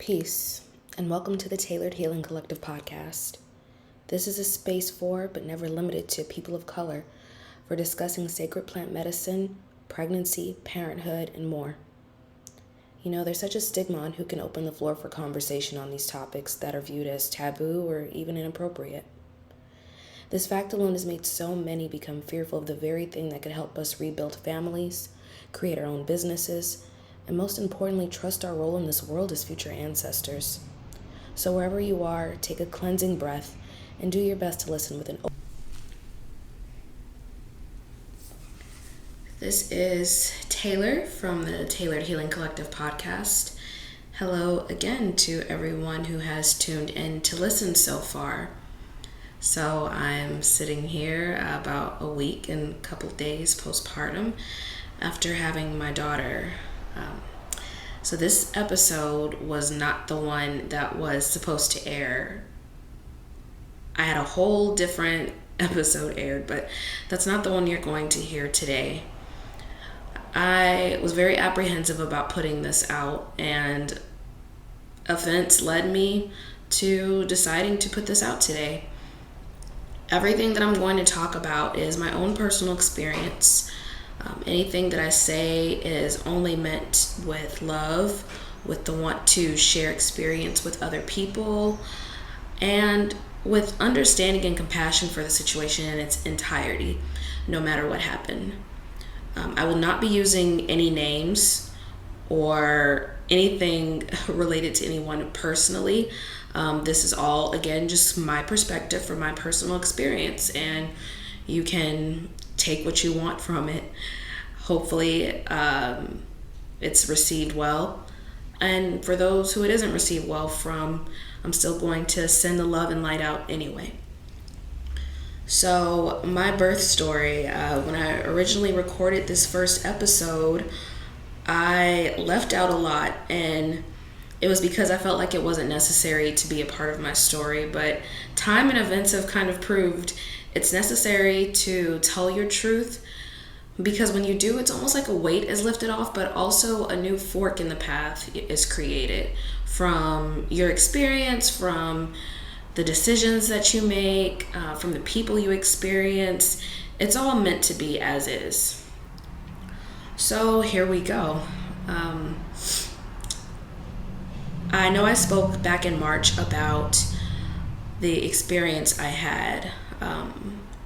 Peace, and welcome to the Tailored Healing Collective podcast. This is a space for, but never limited to, people of color for discussing sacred plant medicine, pregnancy, parenthood, and more. You know, there's such a stigma on who can open the floor for conversation on these topics that are viewed as taboo or even inappropriate. This fact alone has made so many become fearful of the very thing that could help us rebuild families, create our own businesses, and most importantly, trust our role in this world as future ancestors. So wherever you are, take a cleansing breath and do your best to listen with an open. This is Taylor from the Tailored Healing Collective podcast. Hello again to everyone who has tuned in to listen so far. So I'm sitting here about a week and a couple of days postpartum after having my daughter. So this episode was not the one that was supposed to air. I had a whole different episode aired, but that's not the one you're going to hear today. I was very apprehensive about putting this out, and events led me to deciding to put this out today. Everything that I'm going to talk about is my own personal experience. Anything that I say is only meant with love, with the want to share experience with other people, and with understanding and compassion for the situation in its entirety, no matter what happened. I will not be using any names or anything related to anyone personally. This is all, again, just my perspective from my personal experience, and you can take what you want from it. Hopefully, it's received well. And for those who it isn't received well from, I'm still going to send the love and light out anyway. So, my birth story, when I originally recorded this first episode, I left out a lot, and it was because I felt like it wasn't necessary to be a part of my story. But time and events have kind of proved it's necessary to tell your truth, because when you do, it's almost like a weight is lifted off, but also a new fork in the path is created from your experience, from the decisions that you make, from the people you experience. It's all meant to be as is. So here we go. I know I spoke back in March about the experience I had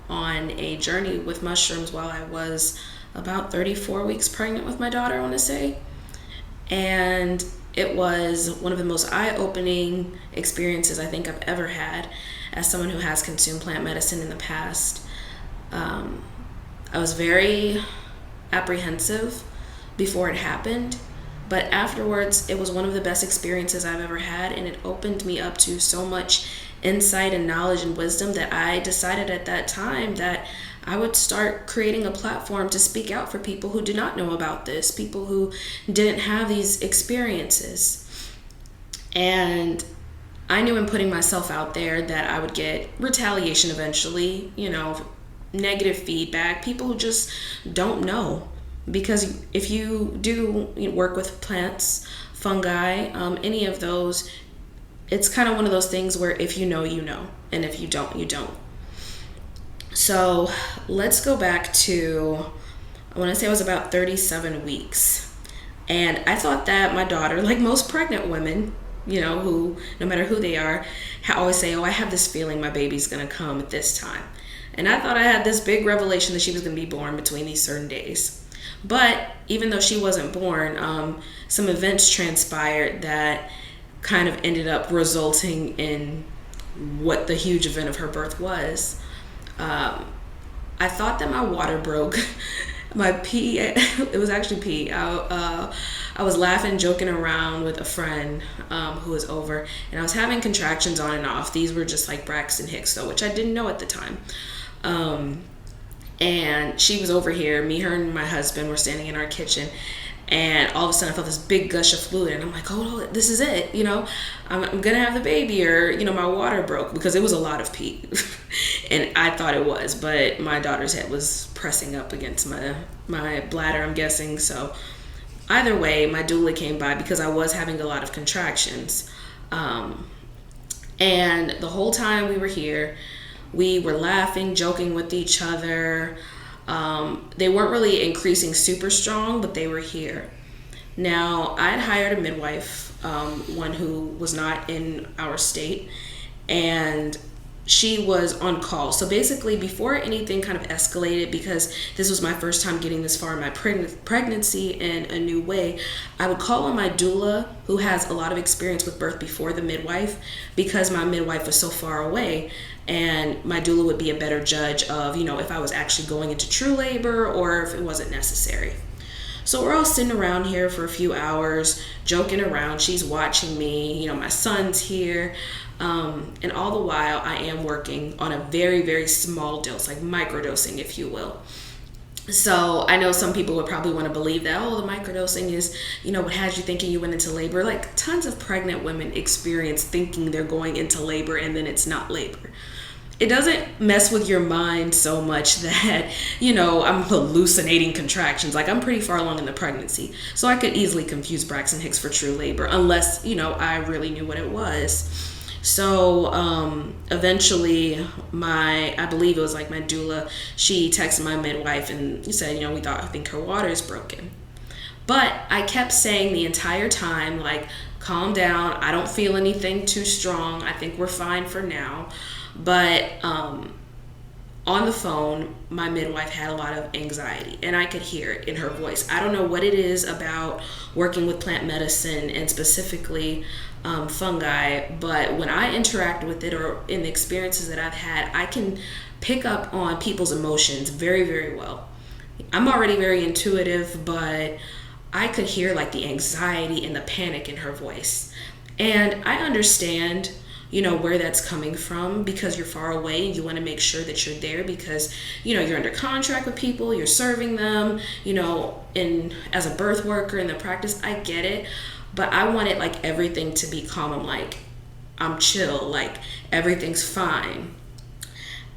on a journey with mushrooms while I was about 34 weeks pregnant with my daughter, I want to say. And it was one of the most eye-opening experiences I think I've ever had as someone who has consumed plant medicine in the past. I was very apprehensive before it happened, but afterwards it was one of the best experiences I've ever had, and it opened me up to so much insight and knowledge and wisdom that I decided at that time that I would start creating a platform to speak out for people who did not know about this, people who didn't have these experiences. And I knew in putting myself out there that I would get retaliation eventually, negative feedback, people who just don't know. Because if you do work with plants, fungi, any of those, it's kind of one of those things where if you know, you know. And if you don't, you don't. So let's go back to, I want to say I was about 37 weeks. And I thought that my daughter, like most pregnant women, who, no matter who they are, always say, I have this feeling my baby's going to come at this time. And I thought I had this big revelation that she was going to be born between these certain days. But even though she wasn't born, some events transpired that kind of ended up resulting in what the huge event of her birth was. I thought that my water broke. My pee, it was actually pee. I was laughing, joking around with a friend who was over, and I was having contractions on and off. These were just like Braxton Hicks though, which I didn't know at the time. And she was over here, her and my husband were standing in our kitchen, and all of a sudden I felt this big gush of fluid, and I'm like, oh, this is it, I'm gonna have the baby, or my water broke, because it was a lot of pee. And I thought it was, but my daughter's head was pressing up against my bladder, I'm guessing. So either way, my doula came by because I was having a lot of contractions. And the whole time we were here, we were laughing, joking with each other. They weren't really increasing super strong, but they were here. Now, I had hired a midwife, one who was not in our state, and she was on call. So basically, before anything kind of escalated, because this was my first time getting this far in my pregnancy in a new way, I would call on my doula, who has a lot of experience with birth before the midwife, because my midwife was so far away, and my doula would be a better judge of, if I was actually going into true labor or if it wasn't necessary. So we're all sitting around here for a few hours, joking around. She's watching me, my son's here. And all the while I am working on a very, very small dose, like microdosing, if you will. So I know some people would probably want to believe that, the microdosing is, what has you thinking you went into labor? Like tons of pregnant women experience thinking they're going into labor and then it's not labor. It doesn't mess with your mind so much that, I'm hallucinating contractions. Like I'm pretty far along in the pregnancy. So I could easily confuse Braxton Hicks for true labor unless, I really knew what it was. So eventually I believe it was like my doula, she texted my midwife and said, I think her water is broken. But I kept saying the entire time, like, calm down. I don't feel anything too strong. I think we're fine for now. But on the phone, my midwife had a lot of anxiety, and I could hear it in her voice. I don't know what it is about working with plant medicine and specifically fungi, but when I interact with it or in the experiences that I've had, I can pick up on people's emotions very, very well. I'm already very intuitive, but I could hear like the anxiety and the panic in her voice. And I understand where that's coming from, because you're far away and you want to make sure that you're there because, you're under contract with people, you're serving them, and as a birth worker in the practice, I get it. But I wanted like everything to be calm. I'm chill, like everything's fine.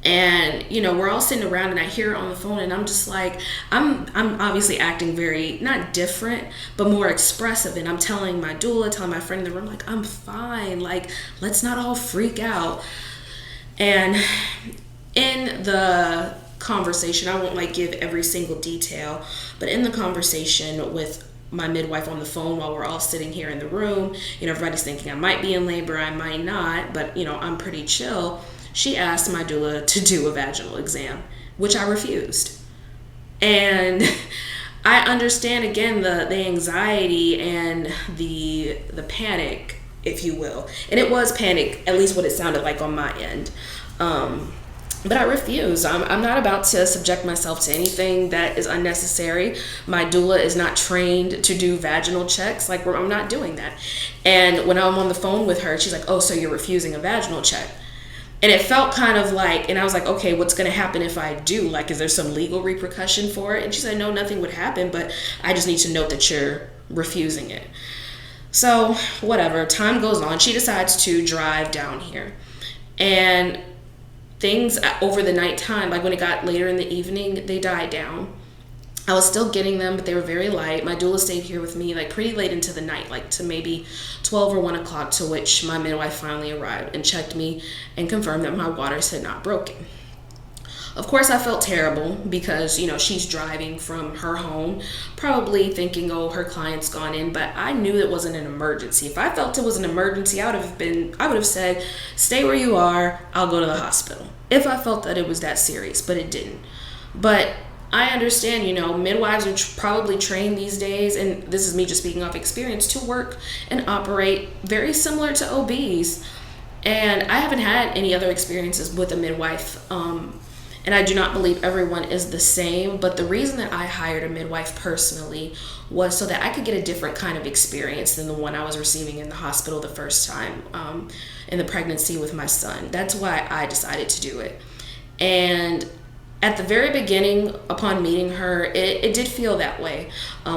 And, we're all sitting around and I hear her on the phone and I'm just like, I'm obviously acting very, not different, but more expressive. And I'm telling my doula, telling my friend in the room, like, I'm fine. Like, let's not all freak out. And in the conversation, I won't like give every single detail, but in the conversation with my midwife on the phone while we're all sitting here in the room, everybody's thinking I might be in labor, I might not, but, I'm pretty chill. She asked my doula to do a vaginal exam, which I refused. And I understand, again, the anxiety and the panic, if you will. And it was panic, at least what it sounded like on my end. But I refuse. I'm not about to subject myself to anything that is unnecessary. My doula is not trained to do vaginal checks. Like, I'm not doing that. And when I'm on the phone with her, she's like, oh, so you're refusing a vaginal check. And it felt kind of like, and I was like, okay, what's going to happen if I do? Like, is there some legal repercussion for it? And she said, no, nothing would happen, but I just need to note that you're refusing it. So whatever, time goes on. She decides to drive down here. And things over the nighttime, like when it got later in the evening, they died down. I was still getting them, but they were very light. My doula stayed here with me like pretty late into the night, like to maybe 12 or 1 o'clock, to which my midwife finally arrived and checked me and confirmed that my waters had not broken. Of course, I felt terrible because, she's driving from her home, probably thinking, oh, her client's gone in, but I knew it wasn't an emergency. If I felt it was an emergency, I would have said, stay where you are, I'll go to the hospital. If I felt that it was that serious, but it didn't. But I understand, midwives are probably trained these days, and this is me just speaking off experience, to work and operate very similar to OBs. And I haven't had any other experiences with a midwife, and I do not believe everyone is the same. But the reason that I hired a midwife personally was so that I could get a different kind of experience than the one I was receiving in the hospital the first time in the pregnancy with my son. That's why I decided to do it. And at the very beginning, upon meeting her, it did feel that way.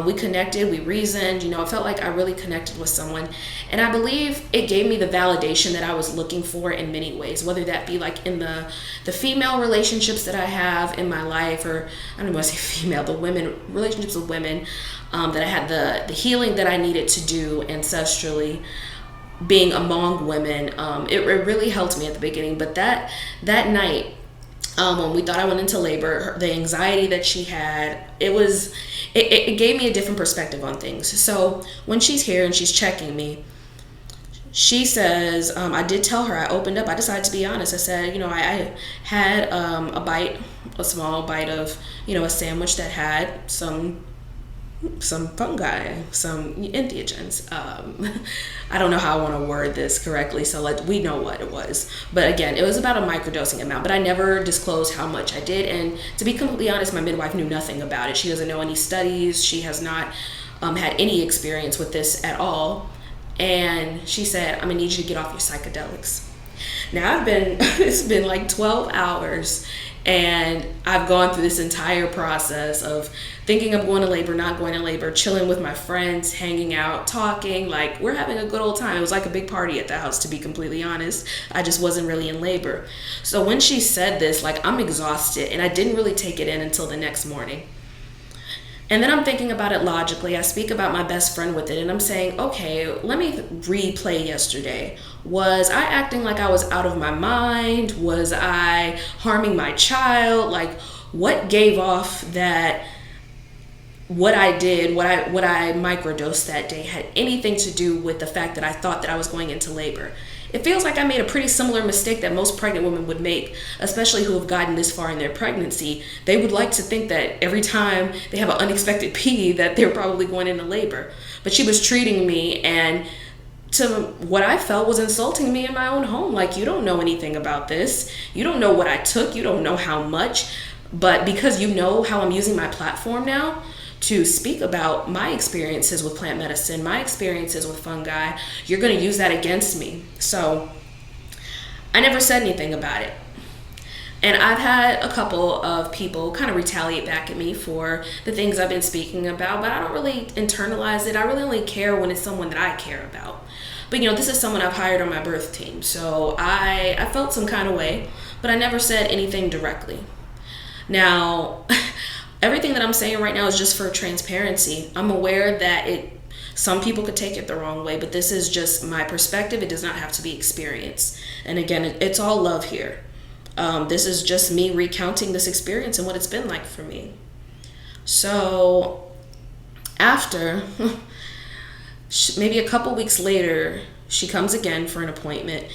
We connected, we reasoned, it felt like I really connected with someone. And I believe it gave me the validation that I was looking for in many ways, whether that be like in the female relationships that I have in my life, or I don't want to say female, the women, relationships with women. that I had the healing that I needed to do ancestrally, being among women. It really helped me at the beginning. But that night, when we thought I went into labor, the anxiety that she had, it gave me a different perspective on things. So when she's here and she's checking me, she says, I did tell her, I opened up, I decided to be honest. I said, I had a small bite of, a sandwich that had some fungi, some entheogens. I don't know how I want to word this correctly, so we know what it was. But again, it was about a microdosing amount, but I never disclosed how much I did. And to be completely honest, my midwife knew nothing about it. She doesn't know any studies. She has not had any experience with this at all. And she said, I'm gonna need you to get off your psychedelics. Now it's been like 12 hours, and I've gone through this entire process of thinking of going to labor, not going to labor, chilling with my friends, hanging out, talking, like we're having a good old time. It was like a big party at the house, to be completely honest. I just wasn't really in labor. So when she said this, like, I'm exhausted, and I didn't really take it in until the next morning. And then I'm thinking about it logically. I speak about my best friend with it, and I'm saying, okay, let me replay yesterday. Was I acting like I was out of my mind? Was I harming my child? Like, what gave off that what I did, what I microdosed that day had anything to do with the fact that I thought that I was going into labor? It feels like I made a pretty similar mistake that most pregnant women would make, especially who have gotten this far in their pregnancy. They would like to think that every time they have an unexpected pee that they're probably going into labor. But she was treating me, and to what I felt was insulting me in my own home. Like, you don't know anything about this. You don't know what I took. You don't know how much. But because you know how I'm using my platform now to speak about my experiences with plant medicine, my experiences with fungi, you're going to use that against me. So I never said anything about it. And I've had a couple of people kind of retaliate back at me for the things I've been speaking about, but I don't really internalize it. I really only care when it's someone that I care about. But this is someone I've hired on my birth team. So I felt some kind of way, but I never said anything directly. Now, everything that I'm saying right now is just for transparency. I'm aware that some people could take it the wrong way, but this is just my perspective. It does not have to be experienced. And again, it's all love here. This is just me recounting this experience and what it's been like for me. So after, maybe a couple weeks later, she comes again for an appointment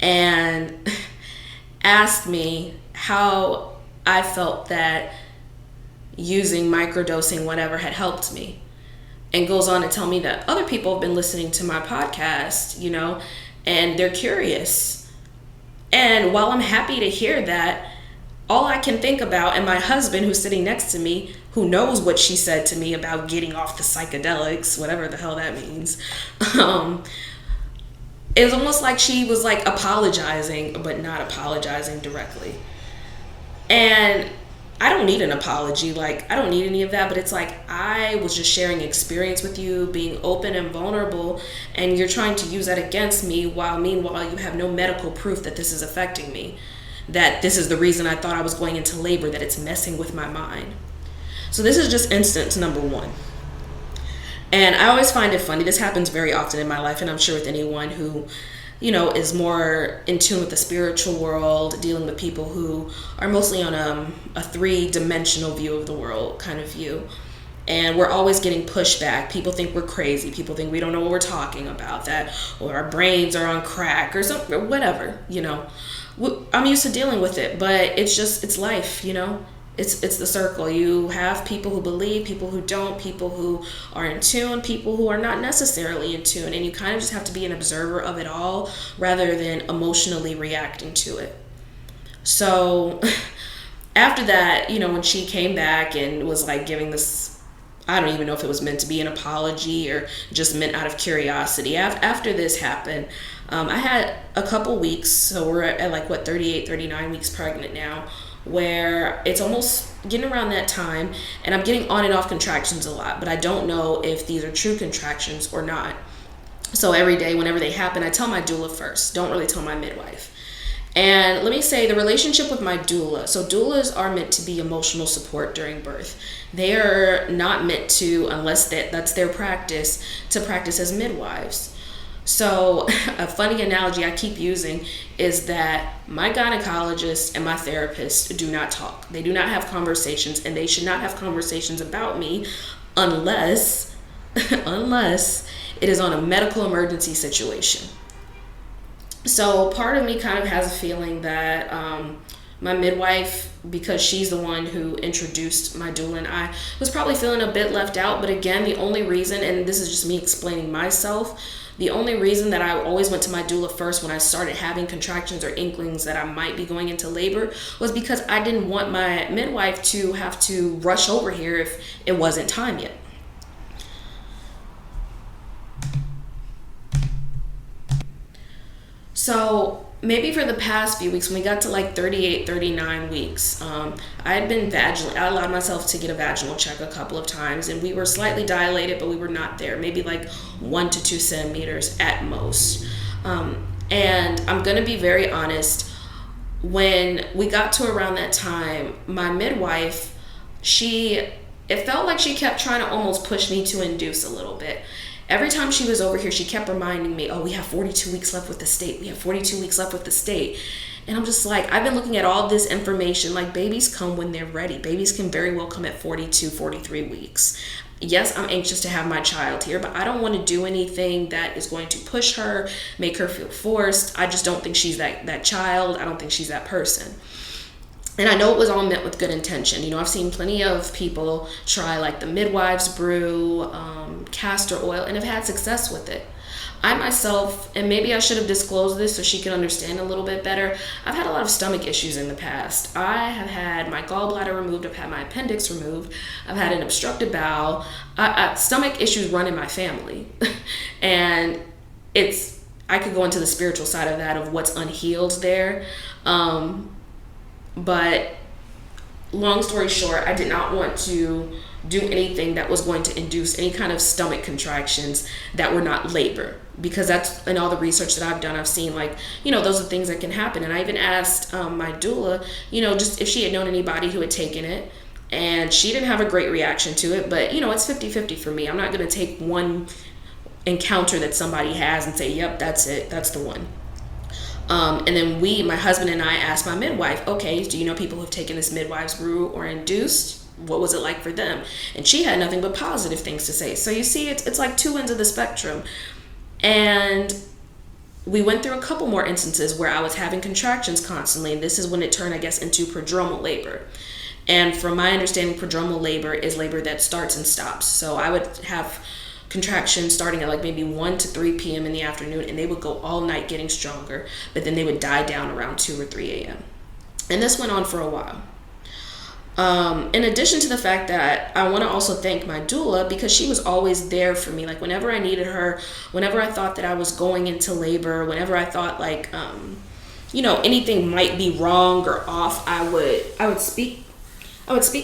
and asked me how I felt that using microdosing, whatever, had helped me, and goes on to tell me that other people have been listening to my podcast, and they're curious. And while I'm happy to hear that, all I can think about, and my husband who's sitting next to me, who knows what she said to me about getting off the psychedelics, whatever the hell that means, it was almost like she was like apologizing, but not apologizing directly. And I don't need an apology. Like, I don't need any of that, but it's like, I was just sharing experience with you, being open and vulnerable, and you're trying to use that against me while meanwhile you have no medical proof that this is affecting me, that this is the reason I thought I was going into labor, that it's messing with my mind. So this is just instance number one. And I always find it funny. This happens very often in my life, and I'm sure with anyone who is more in tune with the spiritual world, dealing with people who are mostly on a three-dimensional view of the world kind of view. And we're always getting pushback. People think we're crazy. People think we don't know what we're talking about, or our brains are on crack or something, or whatever, I'm used to dealing with it, but it's life, It's the circle. You have people who believe, people who don't, people who are in tune, people who are not necessarily in tune, and you kind of just have to be an observer of it all rather than emotionally reacting to it. So after that, when she came back and was like giving this, I don't even know if it was meant to be an apology or just meant out of curiosity. After this happened, I had a couple weeks, so we're at 38, 39 weeks pregnant now, where it's almost getting around that time, and I'm getting on and off contractions a lot, but I don't know if these are true contractions or not. So every day, whenever they happen, I tell my doula first, don't really tell my midwife. And let me say, the relationship with my doula. So doulas are meant to be emotional support during birth. They are not meant to, unless that's their practice, to practice as midwives. So a funny analogy I keep using is that my gynecologist and my therapist do not talk. They do not have conversations, and they should not have conversations about me unless unless it is on a medical emergency situation. So part of me kind of has a feeling that my midwife, because she's the one who introduced my doula, and I was probably feeling a bit left out. But again, the only reason, and this is just me explaining myself, the only reason that I always went to my doula first when I started having contractions or inklings that I might be going into labor was because I didn't want my midwife to have to rush over here if it wasn't time yet. So maybe for the past few weeks, when we got to like 38, 39 weeks, I had been vaginal. I allowed myself to get a vaginal check a couple of times, and we were slightly dilated, but we were not there. Maybe like 1 to 2 centimeters at most. And I'm going to be very honest. When we got to around that time, my midwife, it felt like she kept trying to almost push me to induce a little bit. Every time she was over here, she kept reminding me, oh, we have 42 weeks left with the state. We have 42 weeks left with the state. And I'm just like, I've been looking at all this information. Like, babies come when they're ready. Babies can very well come at 42, 43 weeks. Yes, I'm anxious to have my child here, but I don't want to do anything that is going to push her, make her feel forced. I just don't think she's that child. I don't think she's that person. And I know it was all meant with good intention. You know, I've seen plenty of people try like the midwives brew, castor oil, and have had success with it. I myself, and maybe I should have disclosed this so she can understand a little bit better, I've had a lot of stomach issues in the past. I have had my gallbladder removed, I've had my appendix removed, I've had an obstructed bowel. Stomach issues run in my family. And I could go into the spiritual side of that, of what's unhealed there. But long story short, I did not want to do anything that was going to induce any kind of stomach contractions that were not labor, because that's, in all the research that I've done, I've seen like, those are things that can happen. And I even asked my doula, just if she had known anybody who had taken it, and she didn't have a great reaction to it. But it's 50-50 for me. I'm not going to take one encounter that somebody has and say, yep, that's it, that's the one. And then my husband and I asked my midwife, okay, do you know people who've taken this midwives brew or induced? What was it like for them? And she had nothing but positive things to say. So you see, it's like two ends of the spectrum. And we went through a couple more instances where I was having contractions constantly. And this is when it turned, I guess, into prodromal labor. And from my understanding, prodromal labor is labor that starts and stops. So I would have contractions starting at like maybe 1 to 3 p.m. in the afternoon, and they would go all night getting stronger, but then they would die down around 2 or 3 a.m. And this went on for a while. In addition to the fact that I want to also thank my doula, because she was always there for me. Like whenever I needed her, whenever I thought that I was going into labor, whenever I thought like, anything might be wrong or off, I would speak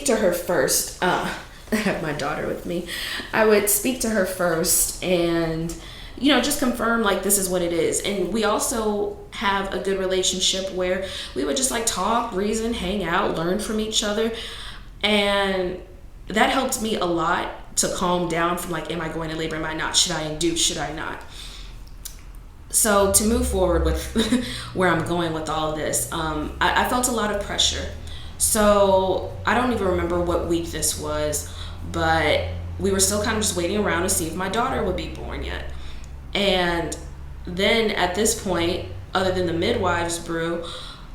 to her first. I have my daughter with me. I would speak to her first and, just confirm like this is what it is. And we also have a good relationship where we would just like talk, reason, hang out, learn from each other. And that helped me a lot to calm down from like, am I going to labor? Am I not? Should I induce? Should I not? So to move forward with where I'm going with all of this, I felt a lot of pressure. So I don't even remember what week this was, but we were still kind of just waiting around to see if my daughter would be born yet. And then at this point, other than the midwives brew,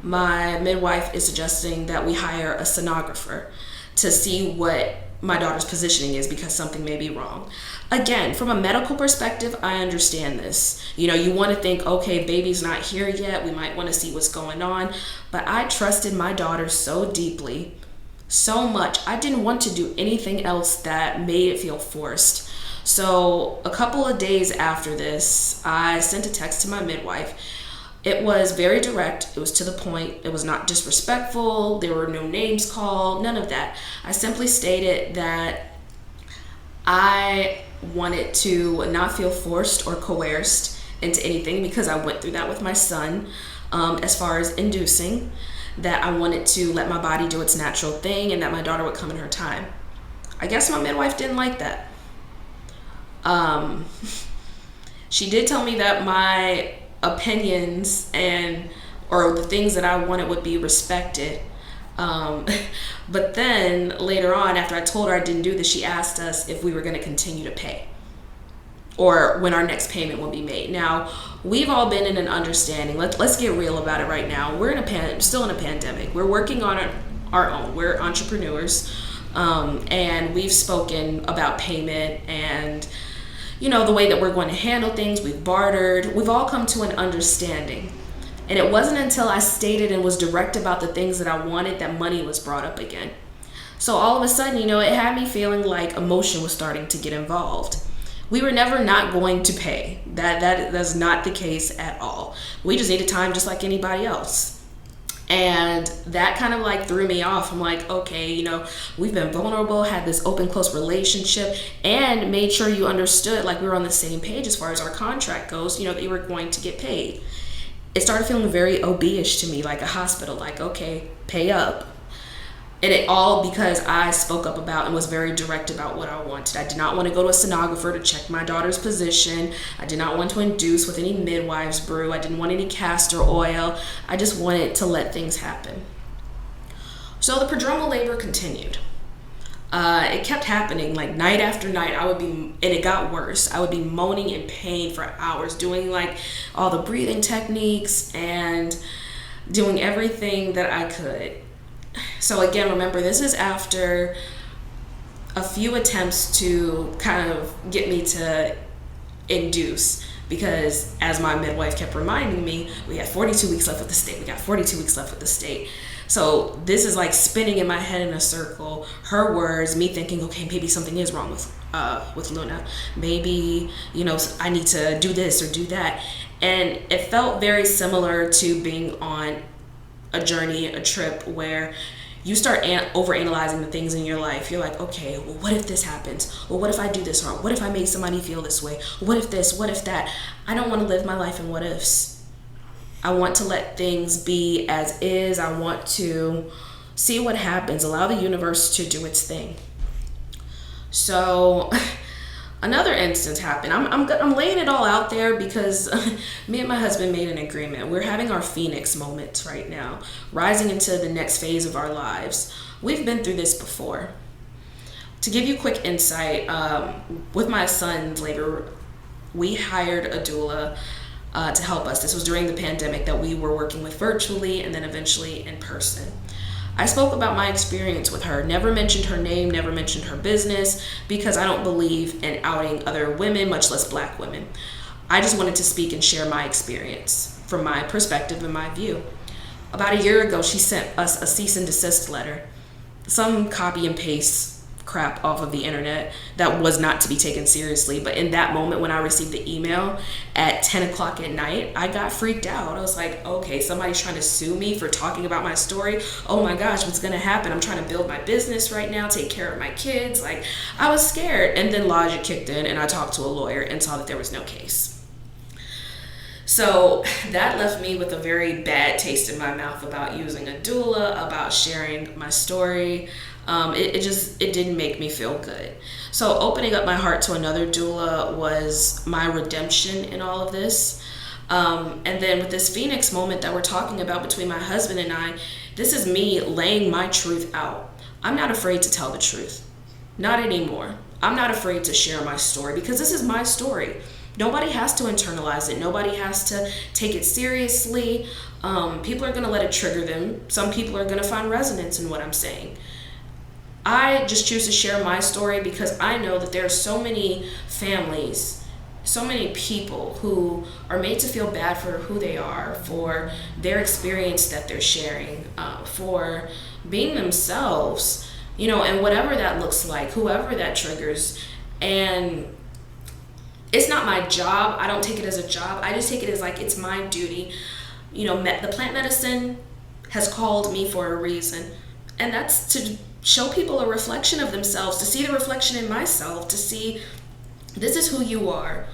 my midwife is suggesting that we hire a sonographer to see what my daughter's positioning is, because something may be wrong. Again, from a medical perspective, I understand this. You want to think, okay, baby's not here yet. We might want to see what's going on. But I trusted my daughter so deeply, so much. I didn't want to do anything else that made it feel forced. So a couple of days after this, I sent a text to my midwife. It was very direct. It was to the point. It was not disrespectful. There were no names called, none of that. I simply stated that I wanted to not feel forced or coerced into anything, because I went through that with my son. as far as inducing, that I wanted to let my body do its natural thing and that my daughter would come in her time. I guess my midwife didn't like that. She did tell me that my opinions or the things that I wanted would be respected. But then later on, after I told her I didn't do this, she asked us if we were going to continue to pay or when our next payment will be made. Now, we've all been in an understanding. Let's get real about it right now. We're still in a pandemic. We're working on our own. We're entrepreneurs, and we've spoken about payment and the way that we're going to handle things. We've bartered. We've all come to an understanding. And it wasn't until I stated and was direct about the things that I wanted that money was brought up again. So all of a sudden, it had me feeling like emotion was starting to get involved. We were never not going to pay. That's not the case at all. We just needed time just like anybody else. And that kind of threw me off. I'm like, okay, we've been vulnerable, had this open, close relationship, and made sure you understood we were on the same page as far as our contract goes, that you were going to get paid. It started feeling very OB-ish to me, like a hospital, okay, pay up. And it all because I spoke up about and was very direct about what I wanted. I did not want to go to a sonographer to check my daughter's position. I did not want to induce with any midwives brew. I didn't want any castor oil. I just wanted to let things happen. So the prodromal labor continued. It kept happening night after night. And it got worse. I would be moaning in pain for hours, doing all the breathing techniques and doing everything that I could. So again, remember, this is after a few attempts to kind of get me to induce, because as my midwife kept reminding me, we had 42 weeks left with the state. We got 42 weeks left with the state. So this is spinning in my head in a circle. Her words, me thinking, okay, maybe something is wrong with Luna. Maybe, I need to do this or do that. And it felt very similar to being on a journey, a trip where you start overanalyzing the things in your life. You're like, okay, well, what if this happens? Well, what if I do this wrong? What if I make somebody feel this way? What if this? What if that? I don't want to live my life in what ifs. I want to let things be as is. I want to see what happens. Allow the universe to do its thing. So another instance happened. I'm laying it all out there because me and my husband made an agreement. We're having our Phoenix moments right now, rising into the next phase of our lives. We've been through this before. To give you a quick insight, with my son's labor, we hired a doula to help us. This was during the pandemic that we were working with virtually and then eventually in person. I spoke about my experience with her, never mentioned her name, never mentioned her business, because I don't believe in outing other women, much less Black women. I just wanted to speak and share my experience from my perspective and my view. About a year ago, she sent us a cease and desist letter, some copy and paste crap off of the internet that was not to be taken seriously. But in that moment, when I received the email at 10 o'clock at night, I got freaked out. I was like, okay, somebody's trying to sue me for talking about my story. Oh my gosh, what's gonna happen? I'm trying to build my business right now, take care of my kids. I was scared. And then logic kicked in and I talked to a lawyer and saw that there was no case. So that left me with a very bad taste in my mouth about using a doula, about sharing my story. It didn't make me feel good. So opening up my heart to another doula was my redemption in all of this. And then with this Phoenix moment that we're talking about between my husband and I, this is me laying my truth out. I'm not afraid to tell the truth. Not anymore. I'm not afraid to share my story because this is my story. Nobody has to internalize it. Nobody has to take it seriously. People are going to let it trigger them. Some people are going to find resonance in what I'm saying. I just choose to share my story because I know that there are so many families, so many people who are made to feel bad for who they are, for their experience that they're sharing, for being themselves, and whatever that looks like, whoever that triggers. And it's not my job. I don't take it as a job. I just take it as it's my duty. The plant medicine has called me for a reason, and that's to show people a reflection of themselves, to see the reflection in myself, to see this is who you are.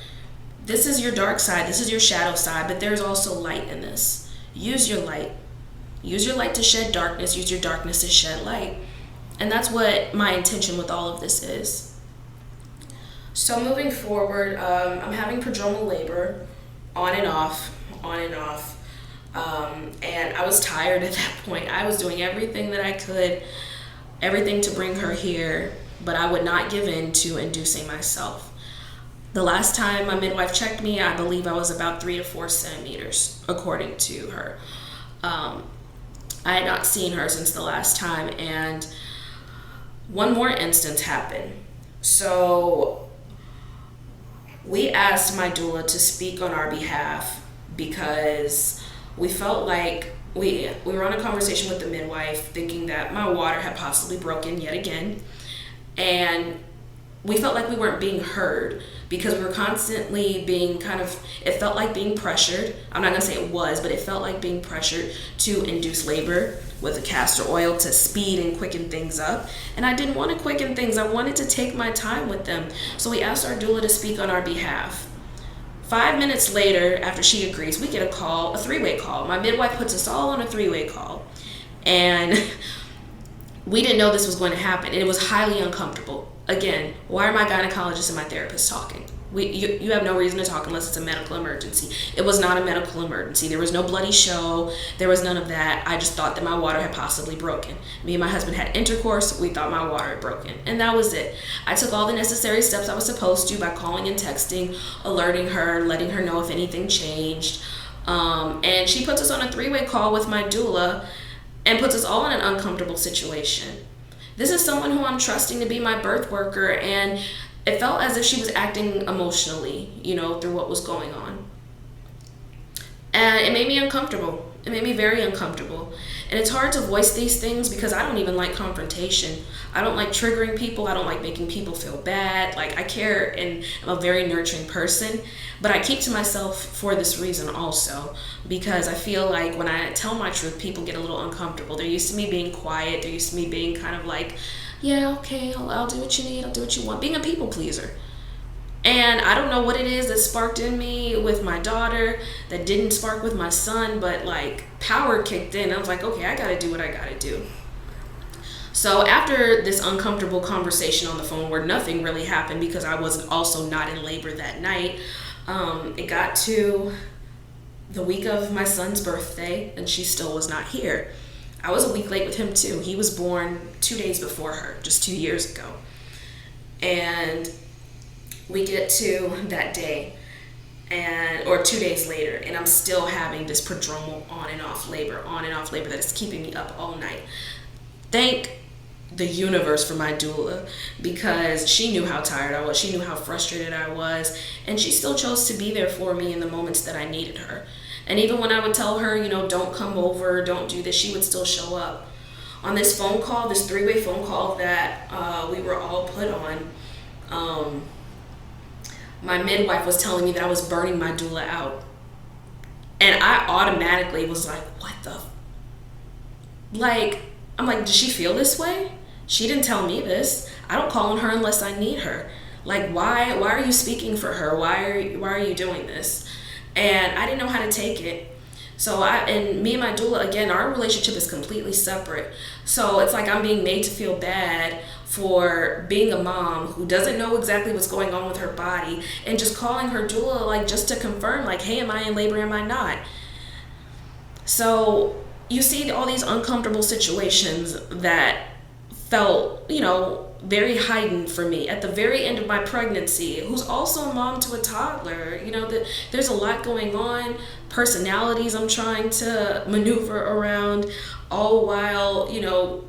This is your dark side. This is your shadow side, but there's also light in this. use your light. Use your light to shed darkness. Use your darkness to shed light. And that's what my intention with all of this is. So moving forward, I'm having prodromal labor on and off, on and off. And I was tired at that point. I was doing everything that I could, everything to bring her here, but I would not give in to inducing myself. The last time my midwife checked me, I believe I was about 3 to 4 centimeters, according to her. I had not seen her since the last time, and one more instance happened. So we asked my doula to speak on our behalf because we felt like we were on a conversation with the midwife thinking that my water had possibly broken yet again, and we felt like we weren't being heard because we were constantly being it felt like being pressured. I'm not gonna say it was, but it felt like being pressured to induce labor with the castor oil to speed and quicken things up. And I didn't want to quicken things. I wanted to take my time with them. So we asked our doula to speak on our behalf. 5 minutes later, after she agrees, we get a call, a 3-way call. My midwife puts us all on a 3-way call. And we didn't know this was going to happen. It was highly uncomfortable. Again, why are my gynecologist and my therapist talking? You have no reason to talk unless it's a medical emergency. It was not a medical emergency. There was no bloody show. There was none of that. I just thought that my water had possibly broken. Me and my husband had intercourse. We thought my water had broken. And that was it. I took all the necessary steps I was supposed to by calling and texting, alerting her, letting her know if anything changed. And she puts us on a 3-way call with my doula and puts us all in an uncomfortable situation. This is someone who I'm trusting to be my birth worker, and it felt as if she was acting emotionally, through what was going on. And it made me uncomfortable. It made me very uncomfortable. And it's hard to voice these things because I don't even like confrontation. I don't like triggering people. I don't like making people feel bad. Like, I care and I'm a very nurturing person. But I keep to myself for this reason also, because I feel like when I tell my truth, people get a little uncomfortable. They're used to me being quiet. They're used to me being kind of like, yeah, okay, I'll do what you need. I'll do what you want. Being a people pleaser. And I don't know what it is that sparked in me with my daughter that didn't spark with my son, but like power kicked in. I was like, okay, I gotta do what I gotta do. So after this uncomfortable conversation on the phone where nothing really happened because I was also not in labor that night, it got to the week of my son's birthday and she still was not here. I was a week late with him too. He was born 2 days before her, just 2 years ago. And we get to that day or 2 days later, and I'm still having this prodromal on and off labor that is keeping me up all night. Thank the universe for my doula, because she knew how tired I was, she knew how frustrated I was, and she still chose to be there for me in the moments that I needed her. And even when I would tell her, don't come over, don't do this, she would still show up. On this phone call, this 3-way phone call that we were all put on, my midwife was telling me that I was burning my doula out. And I automatically was like, what the? I'm like, does she feel this way? She didn't tell me this. I don't call on her unless I need her. Like, why are you speaking for her? Why are you doing this? And I didn't know how to take it. So me and my doula, again, our relationship is completely separate. So it's like I'm being made to feel bad for being a mom who doesn't know exactly what's going on with her body and just calling her doula, like, just to confirm, like, hey, am I in labor, am I not? So you see all these uncomfortable situations that felt, very heightened for me at the very end of my pregnancy, who's also a mom to a toddler. There's a lot going on, personalities I'm trying to maneuver around, all while,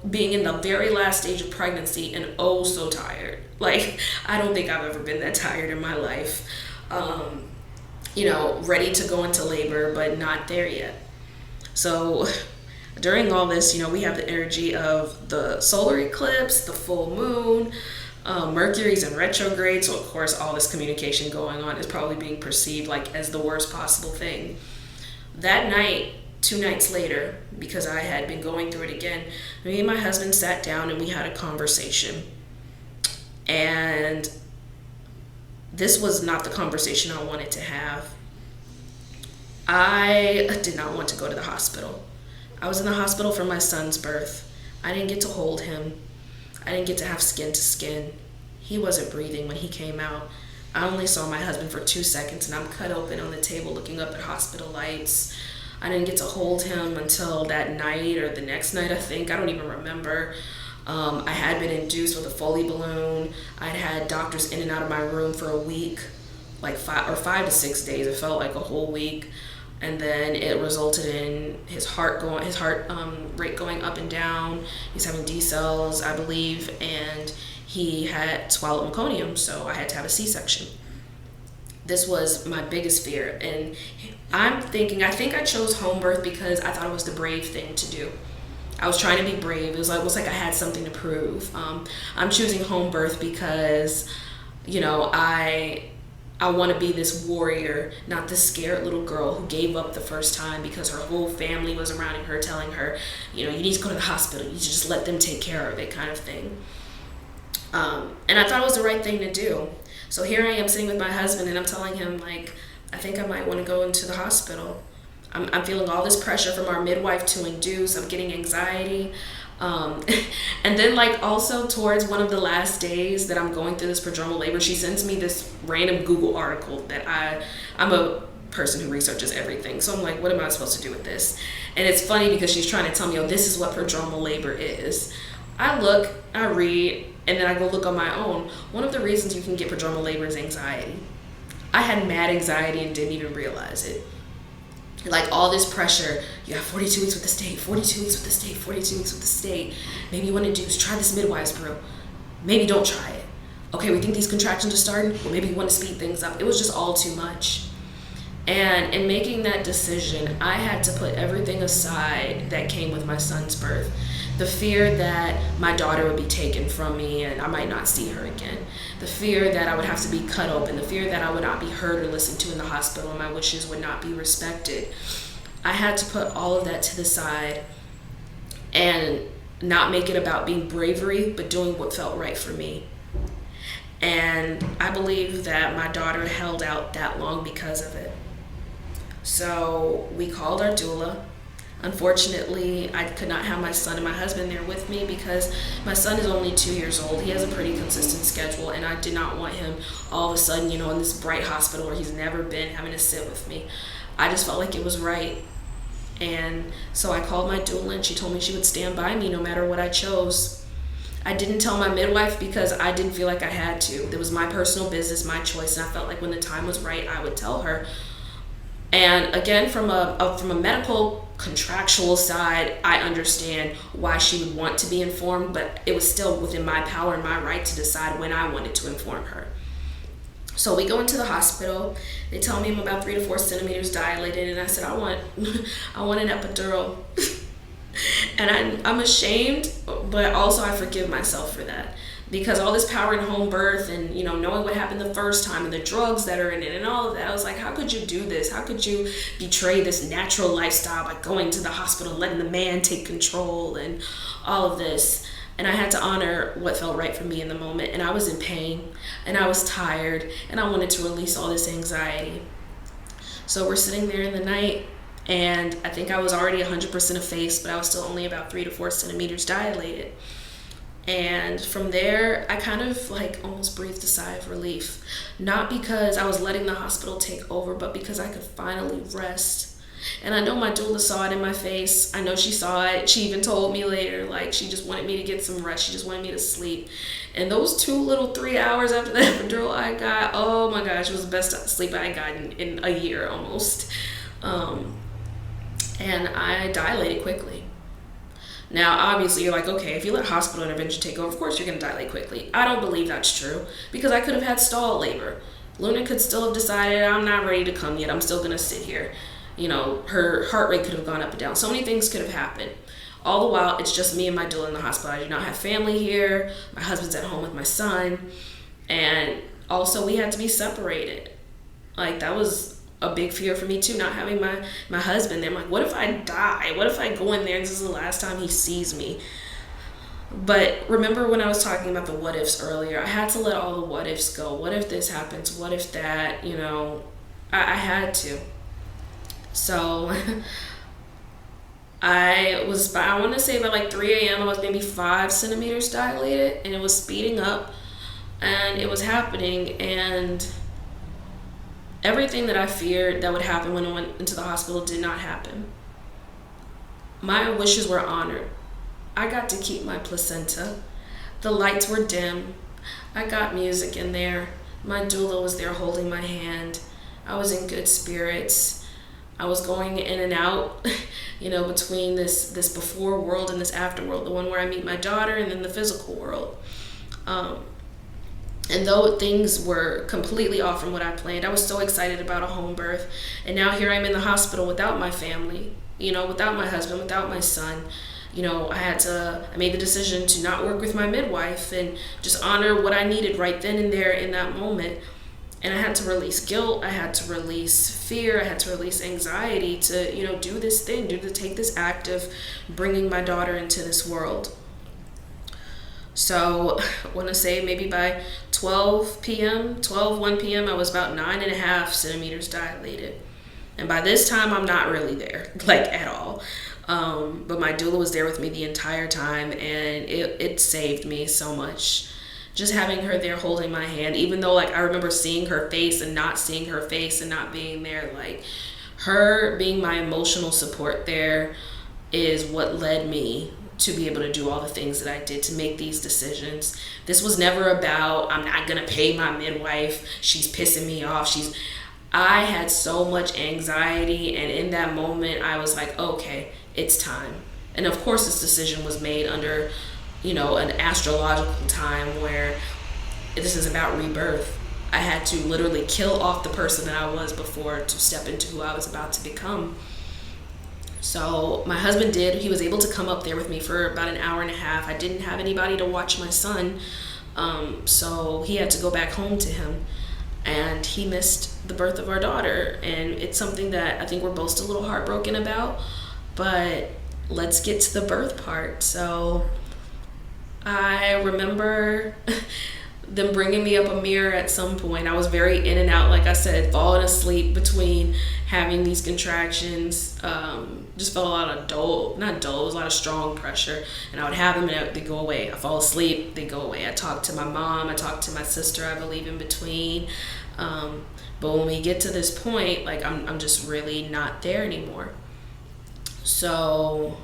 being in the very last stage of pregnancy and oh so tired. Like, I don't think I've ever been that tired in my life. Ready to go into labor, but not there yet. So during all this, we have the energy of the solar eclipse, the full moon, Mercury's in retrograde. So of course, all this communication going on is probably being perceived like as the worst possible thing. That night, 2 nights later, because I had been going through it again, me and my husband sat down and we had a conversation. And this was not the conversation I wanted to have. I did not want to go to the hospital. I was in the hospital for my son's birth. I didn't get to hold him. I didn't get to have skin to skin. He wasn't breathing when he came out. I only saw my husband for 2 seconds, and I'm cut open on the table looking up at hospital lights. I didn't get to hold him until that night or the next night, I think. I don't even remember. I had been induced with a Foley balloon. I'd had doctors in and out of my room for a week, like 5 to 6 days. It felt like a whole week. And then it resulted in his heart rate going up and down. He's having D cells, I believe, and he had swallowed meconium, so I had to have a C-section. This was my biggest fear, and I think I chose home birth because I thought it was the brave thing to do. I was trying to be brave. It was almost like I had something to prove. I'm choosing home birth because, I want to be this warrior, not this scared little girl who gave up the first time because her whole family was around her telling her, you need to go to the hospital. You just let them take care of it, kind of thing. And I thought it was the right thing to do. So here I am sitting with my husband, and I'm telling him, like, I think I might want to go into the hospital. I'm feeling all this pressure from our midwife to induce. I'm getting anxiety. And then, like, also towards one of the last days that I'm going through this prodromal labor, she sends me this random Google article that I'm a person who researches everything. So I'm like, what am I supposed to do with this? And it's funny because she's trying to tell me, this is what prodromal labor is. I look, I read, and then I go look on my own. One of the reasons you can get prodromal labor is anxiety. I had mad anxiety and didn't even realize it. Like, all this pressure, you have 42 weeks with the state, 42 weeks with the state, 42 weeks with the state. Maybe you want to try this midwife's brew. Maybe don't try it. Okay, we think these contractions are starting, well, maybe you want to speed things up. It was just all too much. And in making that decision, I had to put everything aside that came with my son's birth. The fear that my daughter would be taken from me and I might not see her again. The fear that I would have to be cut open. The fear that I would not be heard or listened to in the hospital and my wishes would not be respected. I had to put all of that to the side and not make it about being bravery, but doing what felt right for me. And I believe that my daughter held out that long because of it. So we called our doula. Unfortunately, I could not have my son and my husband there with me because my son is only 2 years old. He has a pretty consistent schedule, and I did not want him all of a sudden, in this bright hospital where he's never been, having to sit with me. I just felt like it was right. And so I called my doula, and she told me she would stand by me no matter what I chose. I didn't tell my midwife because I didn't feel like I had to. It was my personal business, my choice, and I felt like when the time was right, I would tell her. And again, from a medical contractual side, I understand why she would want to be informed, but it was still within my power and my right to decide when I wanted to inform her. So we go into the hospital. They tell me I'm about 3 to 4 centimeters dilated, and I said, I want an epidural. And I'm ashamed, but also I forgive myself for that. Because all this power in home birth and, knowing what happened the first time and the drugs that are in it and all of that, I was like, how could you do this? How could you betray this natural lifestyle by going to the hospital, letting the man take control and all of this? And I had to honor what felt right for me in the moment. And I was in pain and I was tired and I wanted to release all this anxiety. So we're sitting there in the night, and I think I was already 100% effaced, but I was still only about 3 to 4 centimeters dilated. And from there, I kind of almost breathed a sigh of relief. Not because I was letting the hospital take over, but because I could finally rest. And I know my doula saw it in my face. I know she saw it. She even told me later, she just wanted me to get some rest. She just wanted me to sleep. And those 3 hours after the epidural I got, oh my gosh, it was the best sleep I had gotten in a year almost. And I dilated quickly. Now, obviously, you're like, okay, if you let hospital intervention take over, of course you're going to dilate quickly. I don't believe that's true because I could have had stalled labor. Luna could still have decided, I'm not ready to come yet. I'm still going to sit here. Her heart rate could have gone up and down. So many things could have happened. All the while, it's just me and my doula in the hospital. I do not have family here. My husband's at home with my son. And also, we had to be separated. That was a big fear for me too, not having my husband there. I'm like, what if I die? What if I go in there and this is the last time he sees me? But remember when I was talking about the what ifs earlier, I had to let all the what ifs go. What if this happens? What if that? I had to. So I want to say by like 3 a.m. I was maybe 5 centimeters dilated, and it was speeding up, and it was happening, and everything that I feared that would happen when I went into the hospital did not happen. My wishes were honored. I got to keep my placenta. The lights were dim. I got music in there. My doula was there holding my hand. I was in good spirits. I was going in and out, between this before world and this after world, the one where I meet my daughter and then the physical world. And though things were completely off from what I planned, I was so excited about a home birth. And now here I'm in the hospital without my family, without my husband, without my son. I made the decision to not work with my midwife and just honor what I needed right then and there in that moment. And I had to release guilt. I had to release fear. I had to release anxiety to, do this thing, to take this act of bringing my daughter into this world. So I want to say maybe by 1 p.m., I was about 9.5 centimeters dilated. And by this time, I'm not really there, at all. But my doula was there with me the entire time, and it saved me so much. Just having her there holding my hand, even though I remember seeing her face and not seeing her face and not being there, her being my emotional support there is what led me to be able to do all the things that I did to make these decisions. This was never about, I'm not gonna pay my midwife, she's pissing me off, I had so much anxiety, and in that moment I was like, okay, it's time. And of course this decision was made under an astrological time where this is about rebirth. I had to literally kill off the person that I was before to step into who I was about to become. So my husband he was able to come up there with me for about an hour and a half. I didn't have anybody to watch my son, so he had to go back home to him. And he missed the birth of our daughter, and it's something that I think we're both a little heartbroken about, but let's get to the birth part. So I remember them bringing me up a mirror at some point. I was very in and out, like I said, falling asleep between having these contractions. Just felt a lot of it was a lot of strong pressure. And I would have them and they'd go away. I fall asleep, they go away. I talked to my mom, I talked to my sister, I believe, in between. But when we get to this point, I'm just really not there anymore. So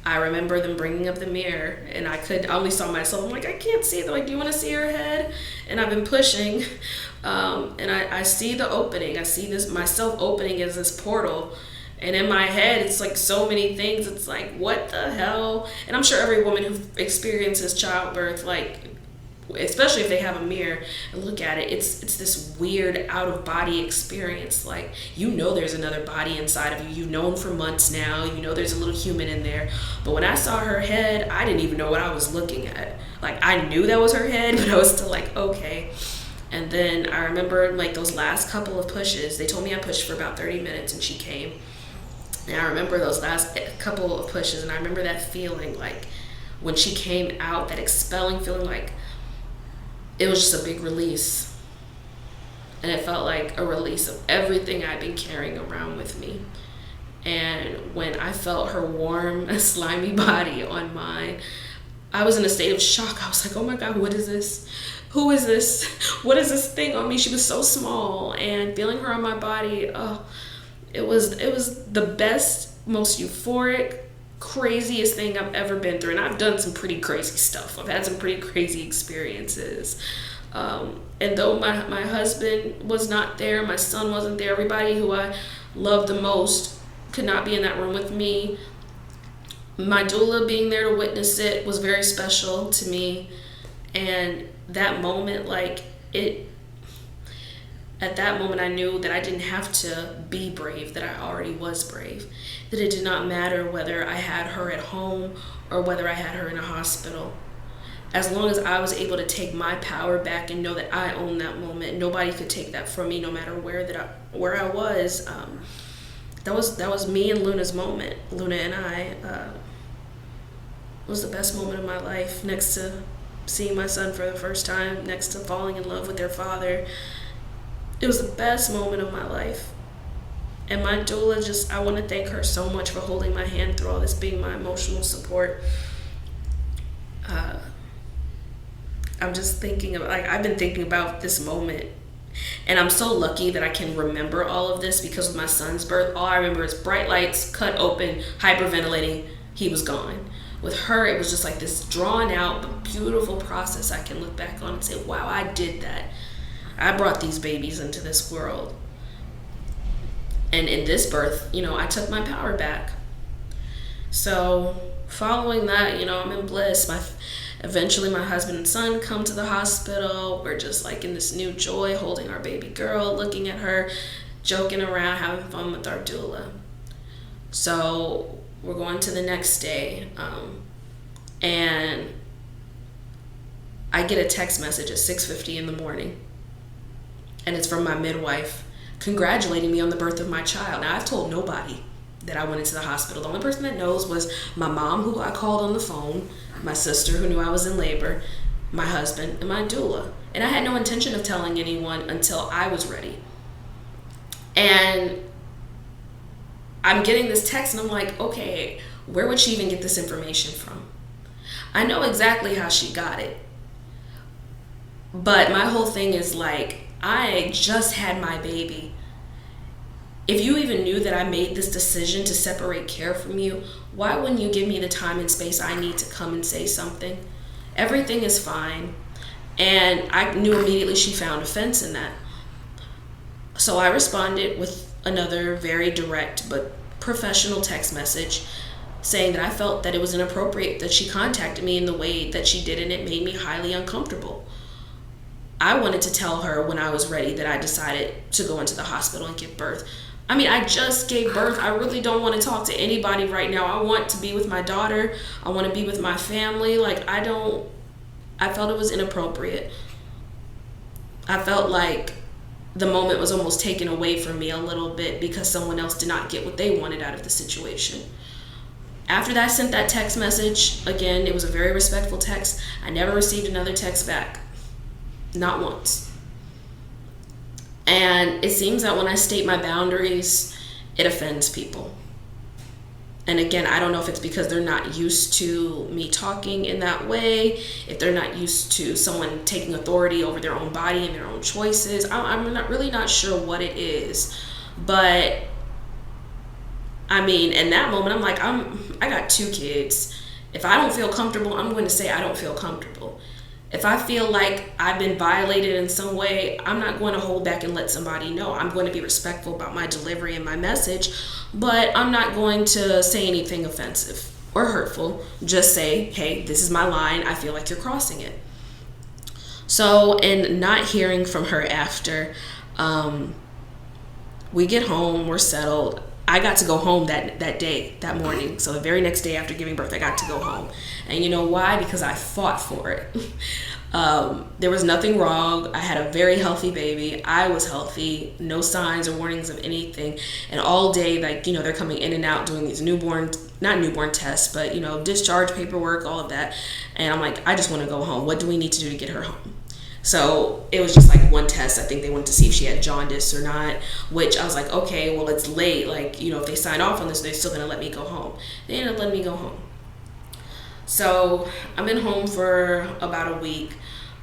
I remember them bringing up the mirror, and I only saw myself. I'm like, I can't see it. They're like, do you want to see her head? And I've been pushing, and I see the opening. I see myself opening as this portal, and in my head, it's so many things. It's like, what the hell? And I'm sure every woman who experiences childbirth, especially if they have a mirror and look at it, it's this weird out-of-body experience. There's another body inside of you. You've known for months now. There's a little human in there. But when I saw her head, I didn't even know what I was looking at. I knew that was her head, but I was still okay. And then I remember those last couple of pushes. They told me I pushed for about 30 minutes, and she came. And I remember those last couple of pushes, and I remember that feeling, when she came out, that expelling feeling, it was just a big release. And it felt like a release of everything I'd been carrying around with me. And when I felt her warm, slimy body on mine, I was in a state of shock. I was like, oh my God, what is this? Who is this? What is this thing on me? She was so small, and feeling her on my body, it was the best, most euphoric, craziest thing I've ever been through. And I've done some pretty crazy stuff. I've had some pretty crazy experiences. And though my husband was not there, my son wasn't there, everybody who I loved the most could not be in that room with me, my doula being there to witness it was very special to me. And that moment, at that moment, I knew that I didn't have to be brave, that I already was brave. That it did not matter whether I had her at home or whether I had her in a hospital. As long as I was able to take my power back and know that I own that moment, nobody could take that from me, no matter where I was. That was me and Luna's moment. Luna and I was the best moment of my life, next to seeing my son for the first time, next to falling in love with their father. It was the best moment of my life. And my doula, just, I want to thank her so much for holding my hand through all this, being my emotional support. I'm just thinking of, like, I've been thinking about this moment, and I'm so lucky that I can remember all of this, because with my son's birth, all I remember is bright lights, cut open, hyperventilating, he was gone. With her, it was just like this drawn out but beautiful process I can look back on and say, wow, I did that. I brought these babies into this world. And in this birth, I took my power back. So following that, I'm in bliss. Eventually my husband and son come to the hospital. We're just like in this new joy, holding our baby girl, looking at her, joking around, having fun with our doula. So we're going to the next day, and I get a text message at 6:50 in the morning, and it's from my midwife congratulating me on the birth of my child. Now, I've told nobody that I went into the hospital. The only person that knows was my mom, who I called on the phone, my sister, who knew I was in labor, my husband, and my doula. And I had no intention of telling anyone until I was ready. And I'm getting this text, and I'm like, okay, where would she even get this information from? I know exactly how she got it. But my whole thing is like, I just had my baby. If you even knew that I made this decision to separate care from you, why wouldn't you give me the time and space I need to come and say something? Everything is fine. And I knew immediately she found offense in that. So I responded with another very direct but professional text message saying that I felt that it was inappropriate that she contacted me in the way that she did, and it made me highly uncomfortable. I wanted to tell her when I was ready that I decided to go into the hospital and give birth. I mean, I just gave birth. I really don't want to talk to anybody right now. I want to be with my daughter. I want to be with my family. I felt it was inappropriate. I felt like the moment was almost taken away from me a little bit because someone else did not get what they wanted out of the situation. After that, I sent that text message. Again, it was a very respectful text. I never received another text back. Not once. And it seems that when I state my boundaries, it offends people. And again, I don't know if it's because they're not used to me talking in that way, if they're not used to someone taking authority over their own body and their own choices. I'm not sure what it is. But I mean, in that moment, I'm like, I got 2 kids. If I don't feel comfortable, I'm going to say I don't feel comfortable. If I feel like I've been violated in some way, I'm not going to hold back and let somebody know. I'm going to be respectful about my delivery and my message, but I'm not going to say anything offensive or hurtful. Just say, hey, this is my line. I feel like you're crossing it. So, in not hearing from her after, we get home, we're settled. I got to go home that morning. So the very next day after giving birth, I got to go home. And you know why? Because I fought for it. There was nothing wrong. I had a very healthy baby. I was healthy, no signs or warnings of anything. And all day, they're coming in and out doing these not newborn tests, but, discharge paperwork, all of that. And I'm like, I just want to go home. What do we need to do to get her home? So it was just like one test. I think they wanted to see if she had jaundice or not, which I was like, okay, well, it's late. If they sign off on this, they're still going to let me go home. They ended up letting me go home. So I've been home for about a week.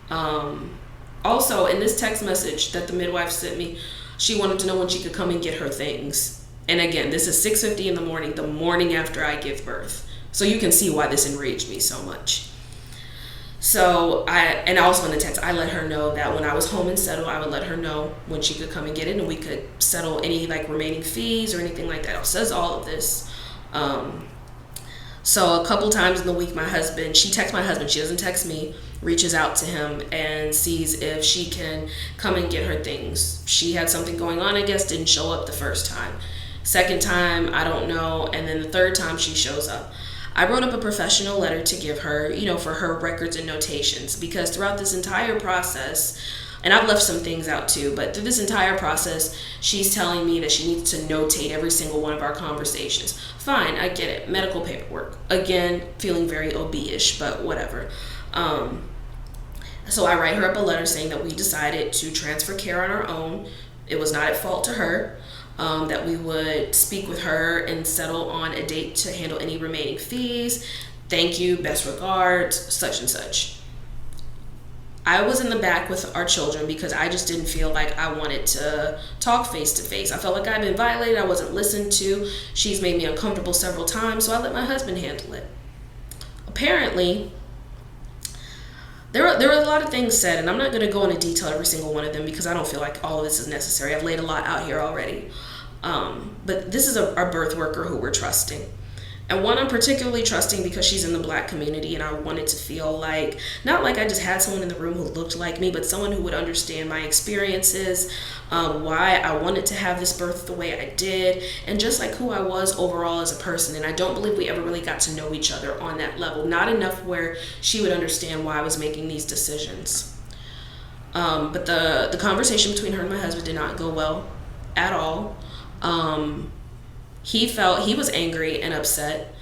Also, in this text message that the midwife sent me, she wanted to know when she could come and get her things. And again, this is 6:50 in the morning after I give birth. So you can see why this enraged me so much. So also in the text, I let her know that when I was home and settled, I would let her know when she could come and get it, and we could settle any remaining fees or anything like that. It says all of this. So a couple times in the week, she texts my husband. She doesn't text me, reaches out to him and sees if she can come and get her things. She had something going on, I guess, didn't show up the first time. Second time, I don't know. And then the third time she shows up. I wrote up a professional letter to give her, for her records and notations, because throughout this entire process, and I've left some things out too, but through this entire process, she's telling me that she needs to notate every single one of our conversations. Fine, I get it. Medical paperwork. Again, feeling very OB-ish, but whatever. So I write her up a letter saying that we decided to transfer care on our own It was not at fault to her. That we would speak with her and settle on a date to handle any remaining fees. Thank you, best regards, such and such. I was in the back with our children because I just didn't feel like I wanted to talk face to face. I felt like I'd been violated. I wasn't listened to. She's made me uncomfortable several times, so I let my husband handle it. Apparently, there were a lot of things said, and I'm not going to go into detail every single one of them because I don't feel like all of this is necessary. I've laid a lot out here already. But this is our birth worker who we're trusting. And one I'm particularly trusting because she's in the Black community, and I wanted to feel like, not like I just had someone in the room who looked like me, but someone who would understand my experiences, why I wanted to have this birth the way I did, and just like who I was overall as a person. And I don't believe we ever really got to know each other on that level. Not enough where she would understand why I was making these decisions. But the conversation between her and my husband did not go well at all. He was angry and upset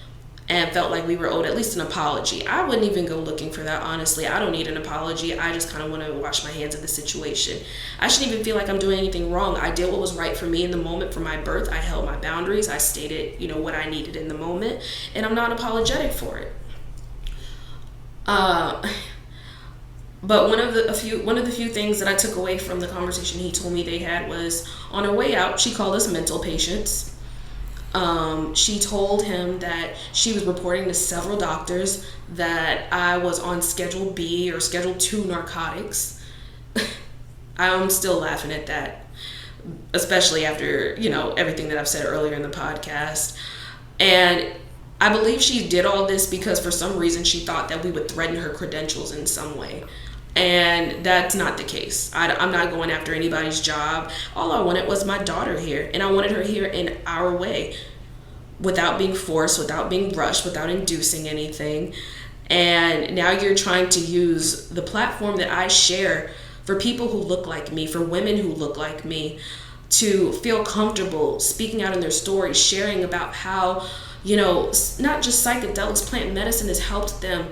and felt like we were owed at least an apology. I wouldn't even go looking for that, honestly. I don't need an apology. I just kind of want to wash my hands of the situation. I shouldn't even feel like I'm doing anything wrong. I did what was right for me in the moment for my birth. I held my boundaries. I stated, what I needed in the moment, and I'm not apologetic for it. But one of the few things that I took away from the conversation he told me they had was, on her way out, she called us mental patients. She told him that she was reporting to several doctors that I was on Schedule B or Schedule 2 narcotics. I'm still laughing at that, especially after, everything that I've said earlier in the podcast. And I believe she did all this because for some reason she thought that we would threaten her credentials in some way. And that's not the case. I'm not going after anybody's job. All I wanted was my daughter here, and I wanted her here in our way, without being forced, without being rushed, without inducing anything. And now you're trying to use the platform that I share for people who look like me, for women who look like me, to feel comfortable speaking out in their stories, sharing about how, not just psychedelics, plant medicine has helped them,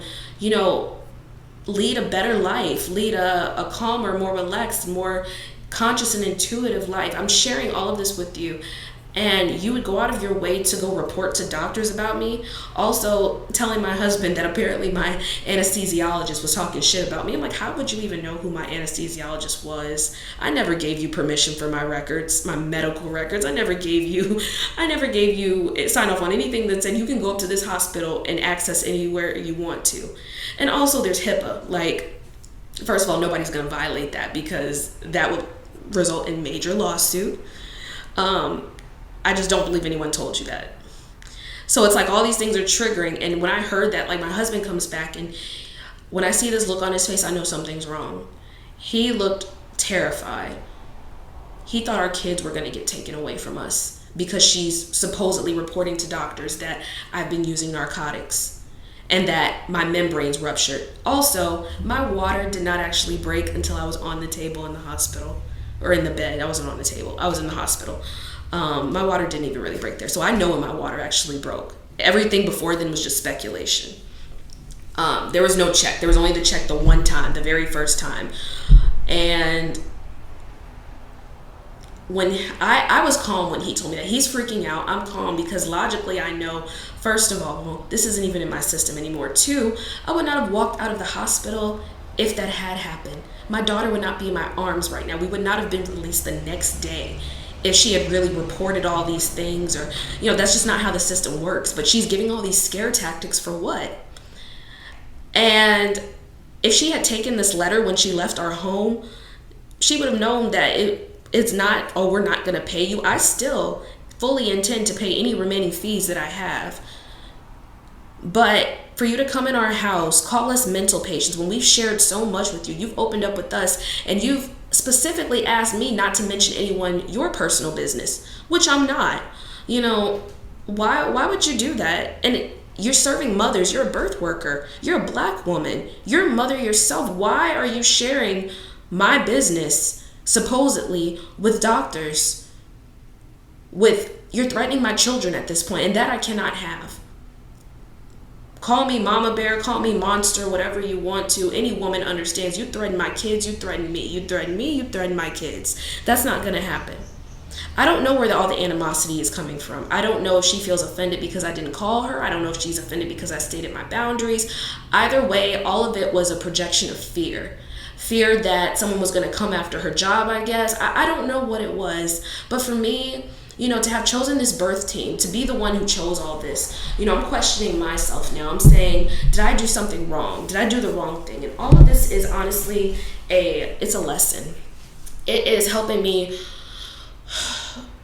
lead a better life, lead a calmer, more relaxed, more conscious and intuitive life. I'm sharing all of this with you, and you would go out of your way to go report to doctors about me. Also telling my husband that apparently my anesthesiologist was talking shit about me. I'm like, how would you even know who my anesthesiologist was? I never gave you permission for my records, my medical records. I never gave you sign off on anything that said you can go up to this hospital and access anywhere you want to. And also there's HIPAA. Like, first of all, nobody's going to violate that because that would result in major lawsuit. I just don't believe anyone told you that. So it's like all these things are triggering. And when I heard that, like, my husband comes back, and when I see this look on his face, I know something's wrong. He looked terrified. He thought our kids were going to get taken away from us because she's supposedly reporting to doctors that I've been using narcotics and that my membranes ruptured. Also, my water did not actually break until I was on the table in the hospital, or in the bed. I wasn't on the table. I was in the hospital. My water didn't even really break there. So I know when my water actually broke. Everything before then was just speculation. There was no check. There was only the check the one time, the very first time. And when I was calm when he told me that. He's freaking out. I'm calm because logically I know, first of all, well, this isn't even in my system anymore. Two, I would not have walked out of the hospital if that had happened. My daughter would not be in my arms right now. We would not have been released the next day if she had really reported all these things, or, that's just not how the system works. But she's giving all these scare tactics for what? And if she had taken this letter when she left our home, she would have known that it's not, oh, we're not going to pay you. I still fully intend to pay any remaining fees that I have. But for you to come in our house, call us mental patients when we've shared so much with you, you've opened up with us, and you've specifically asked me not to mention anyone your personal business, which I'm not. Why would you do that? And you're serving mothers. You're a birth worker. You're a Black woman. You're a mother yourself. Why are you sharing my business supposedly with doctors? You're threatening my children at this point, and that I cannot have. Call me mama bear, call me monster, whatever you want to. Any woman understands you threaten my kids, you threaten me. You threaten me, you threaten my kids. That's not going to happen. I don't know where all the animosity is coming from. I don't know if she feels offended because I didn't call her. I don't know if she's offended because I stated my boundaries. Either way, all of it was a projection of fear. Fear that someone was going to come after her job, I guess. I don't know what it was. But for me, to have chosen this birth team, to be the one who chose all this, I'm questioning myself now. I'm saying, did I do something wrong? Did I do the wrong thing? And all of this is honestly it's a lesson. It is helping me.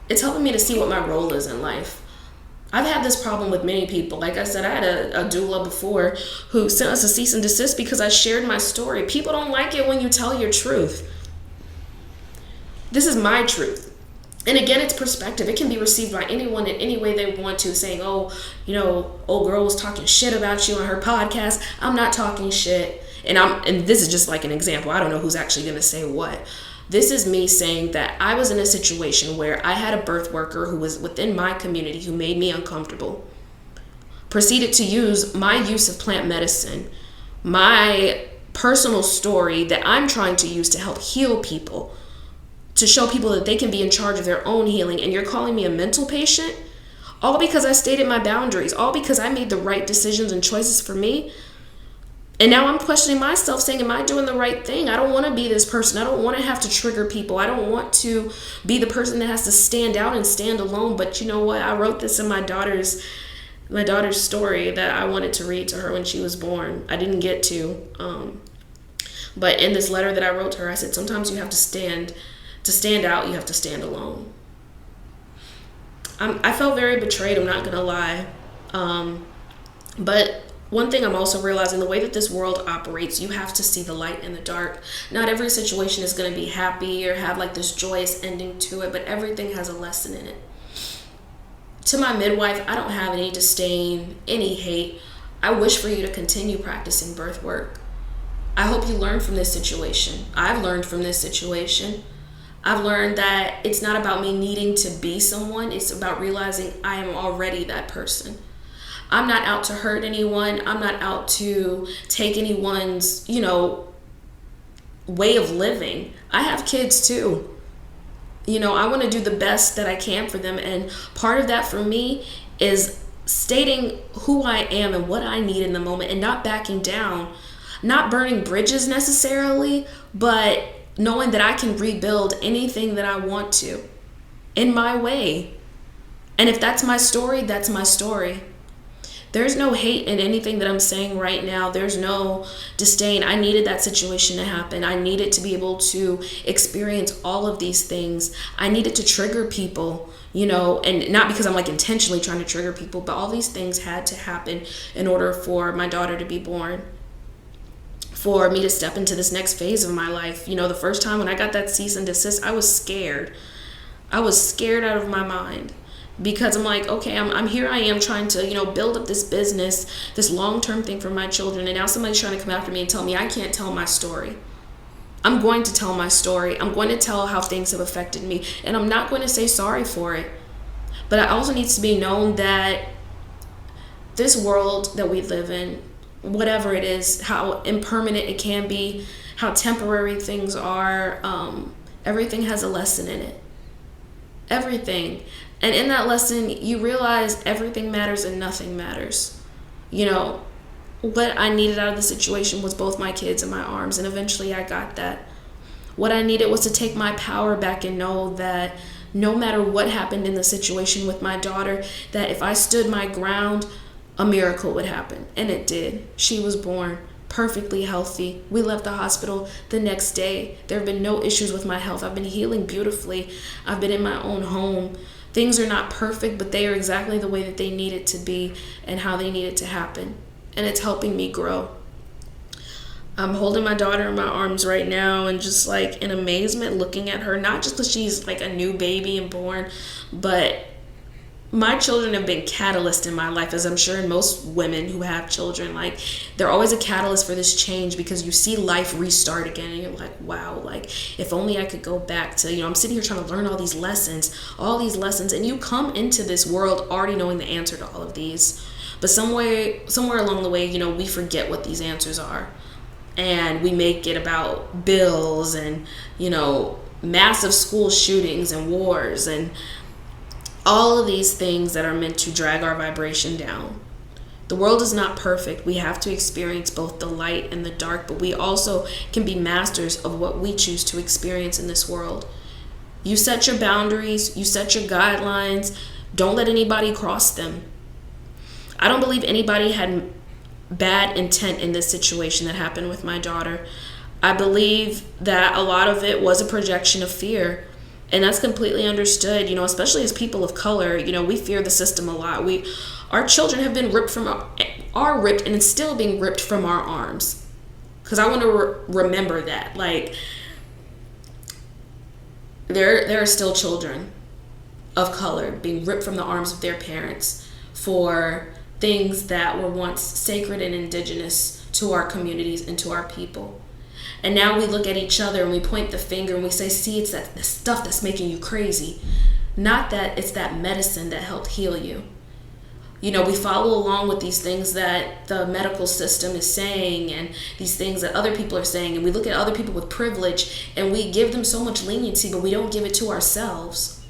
It's helping me to see what my role is in life. I've had this problem with many people. Like I said, I had a doula before who sent us a cease and desist because I shared my story. People don't like it when you tell your truth. This is my truth. And again, it's perspective. It can be received by anyone in any way they want to, saying, old girl was talking shit about you on her podcast. I'm not talking shit. And this is just like an example. I don't know who's actually going to say what. This is me saying that I was in a situation where I had a birth worker who was within my community who made me uncomfortable. Proceeded to use my use of plant medicine, my personal story that I'm trying to use to help heal people, to show people that they can be in charge of their own healing. And you're calling me a mental patient? All because I stated my boundaries, all because I made the right decisions and choices for me. And now I'm questioning myself, saying, am I doing the right thing? I don't want to be this person. I don't want to have to trigger people. I don't want to be the person that has to stand out and stand alone. But you know what? I wrote this in my daughter's story that I wanted to read to her when she was born. I didn't get to. But in this letter that I wrote to her, I said, sometimes you have to stand out, you have to stand alone. I felt very betrayed, I'm not going to lie. But one thing I'm also realizing, the way that this world operates, you have to see the light in the dark. Not every situation is going to be happy or have like this joyous ending to it, but everything has a lesson in it. To my midwife, I don't have any disdain, any hate. I wish for you to continue practicing birth work. I hope you learn from this situation. I've learned from this situation. I've learned that it's not about me needing to be someone. It's about realizing I am already that person. I'm not out to hurt anyone. I'm not out to take anyone's, way of living. I have kids too. I want to do the best that I can for them. And part of that for me is stating who I am and what I need in the moment and not backing down, not burning bridges necessarily, but knowing that I can rebuild anything that I want to in my way. And if that's my story, that's my story. There's no hate in anything that I'm saying right now. There's no disdain. I needed that situation to happen. I needed to be able to experience all of these things. I needed to trigger people, and not because I'm like intentionally trying to trigger people, but all these things had to happen in order for my daughter to be born, for me to step into this next phase of my life. The first time when I got that cease and desist, I was scared. I was scared out of my mind. Because I'm like, okay, I'm here. I am trying to, build up this business, this long-term thing for my children. And now somebody's trying to come after me and tell me I can't tell my story. I'm going to tell my story. I'm going to tell how things have affected me. And I'm not going to say sorry for it. But it also needs to be known that this world that we live in, whatever it is, how impermanent it can be, how temporary things are, everything has a lesson in it. Everything. And in that lesson, you realize everything matters and nothing matters. What I needed out of the situation was both my kids in my arms, and eventually I got that. What I needed was to take my power back and know that no matter what happened in the situation with my daughter, that if I stood my ground, a miracle would happen. And it did. She was born perfectly healthy. We left the hospital the next day. There have been no issues with my health. I've been healing beautifully. I've been in my own home. Things are not perfect, but they are exactly the way that they need it to be and how they need it to happen. And it's helping me grow. I'm holding my daughter in my arms right now and just like in amazement looking at her, not just because she's like a new baby and born, but my children have been catalysts in my life, as I'm sure in most women who have children. Like, they're always a catalyst for this change because you see life restart again and you're like, wow, like if only I could go back to, I'm sitting here trying to learn all these lessons, and you come into this world already knowing the answer to all of these. But somewhere along the way, we forget what these answers are. And we make it about bills and, massive school shootings and wars and all of these things that are meant to drag our vibration down. The world is not perfect. We have to experience both the light and the dark, but we also can be masters of what we choose to experience in this world. You set your boundaries, you set your guidelines. Don't let anybody cross them. I don't believe anybody had bad intent in this situation that happened with my daughter. I believe that a lot of it was a projection of fear. And that's completely understood, especially as people of color. We fear the system a lot. Our children have been ripped and it's still being ripped from our arms. Because I want to remember that. Like, there are still children of color being ripped from the arms of their parents for things that were once sacred and indigenous to our communities and to our people. And now we look at each other and we point the finger and we say, see, it's the stuff that's making you crazy. Not that it's that medicine that helped heal you. We follow along with these things that the medical system is saying and these things that other people are saying. And we look at other people with privilege and we give them so much leniency, but we don't give it to ourselves.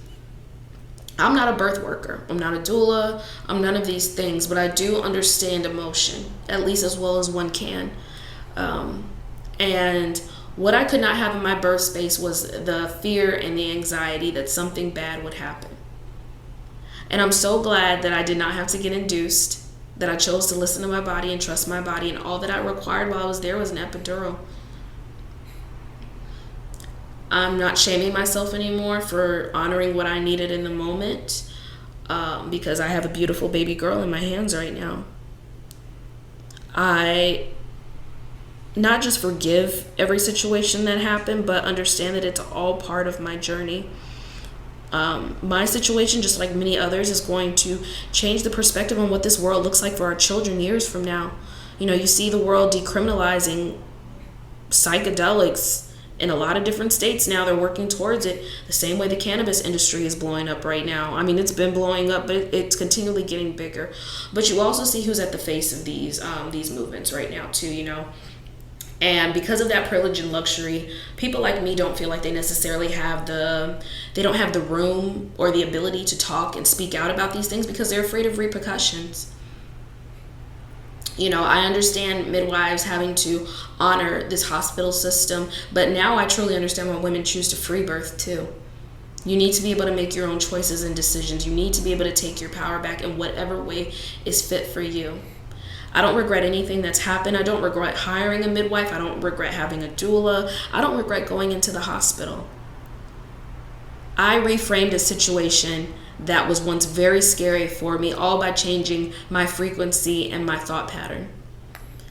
I'm not a birth worker. I'm not a doula. I'm none of these things, but I do understand emotion, at least as well as one can. And what I could not have in my birth space was the fear and the anxiety that something bad would happen. And I'm so glad that I did not have to get induced, that I chose to listen to my body and trust my body, and all that I required while I was there was an epidural. I'm not shaming myself anymore for honoring what I needed in the moment, because I have a beautiful baby girl in my hands right now. I not just forgive every situation that happened, but understand that it's all part of my journey. My situation, just like many others, is going to change the perspective on what this world looks like for our children years from now. You see the world decriminalizing psychedelics in a lot of different states now. They're working towards it the same way the cannabis industry is blowing up right now. I mean, it's been blowing up, but it's continually getting bigger. But you also see who's at the face of these movements right now too, And because of that privilege and luxury, people like me don't feel like they necessarily have the room or the ability to talk and speak out about these things because they're afraid of repercussions. I understand midwives having to honor this hospital system, but now I truly understand why women choose to free birth too. You need to be able to make your own choices and decisions. You need to be able to take your power back in whatever way is fit for you. I don't regret anything that's happened. I don't regret hiring a midwife. I don't regret having a doula. I don't regret going into the hospital. I reframed a situation that was once very scary for me, all by changing my frequency and my thought pattern.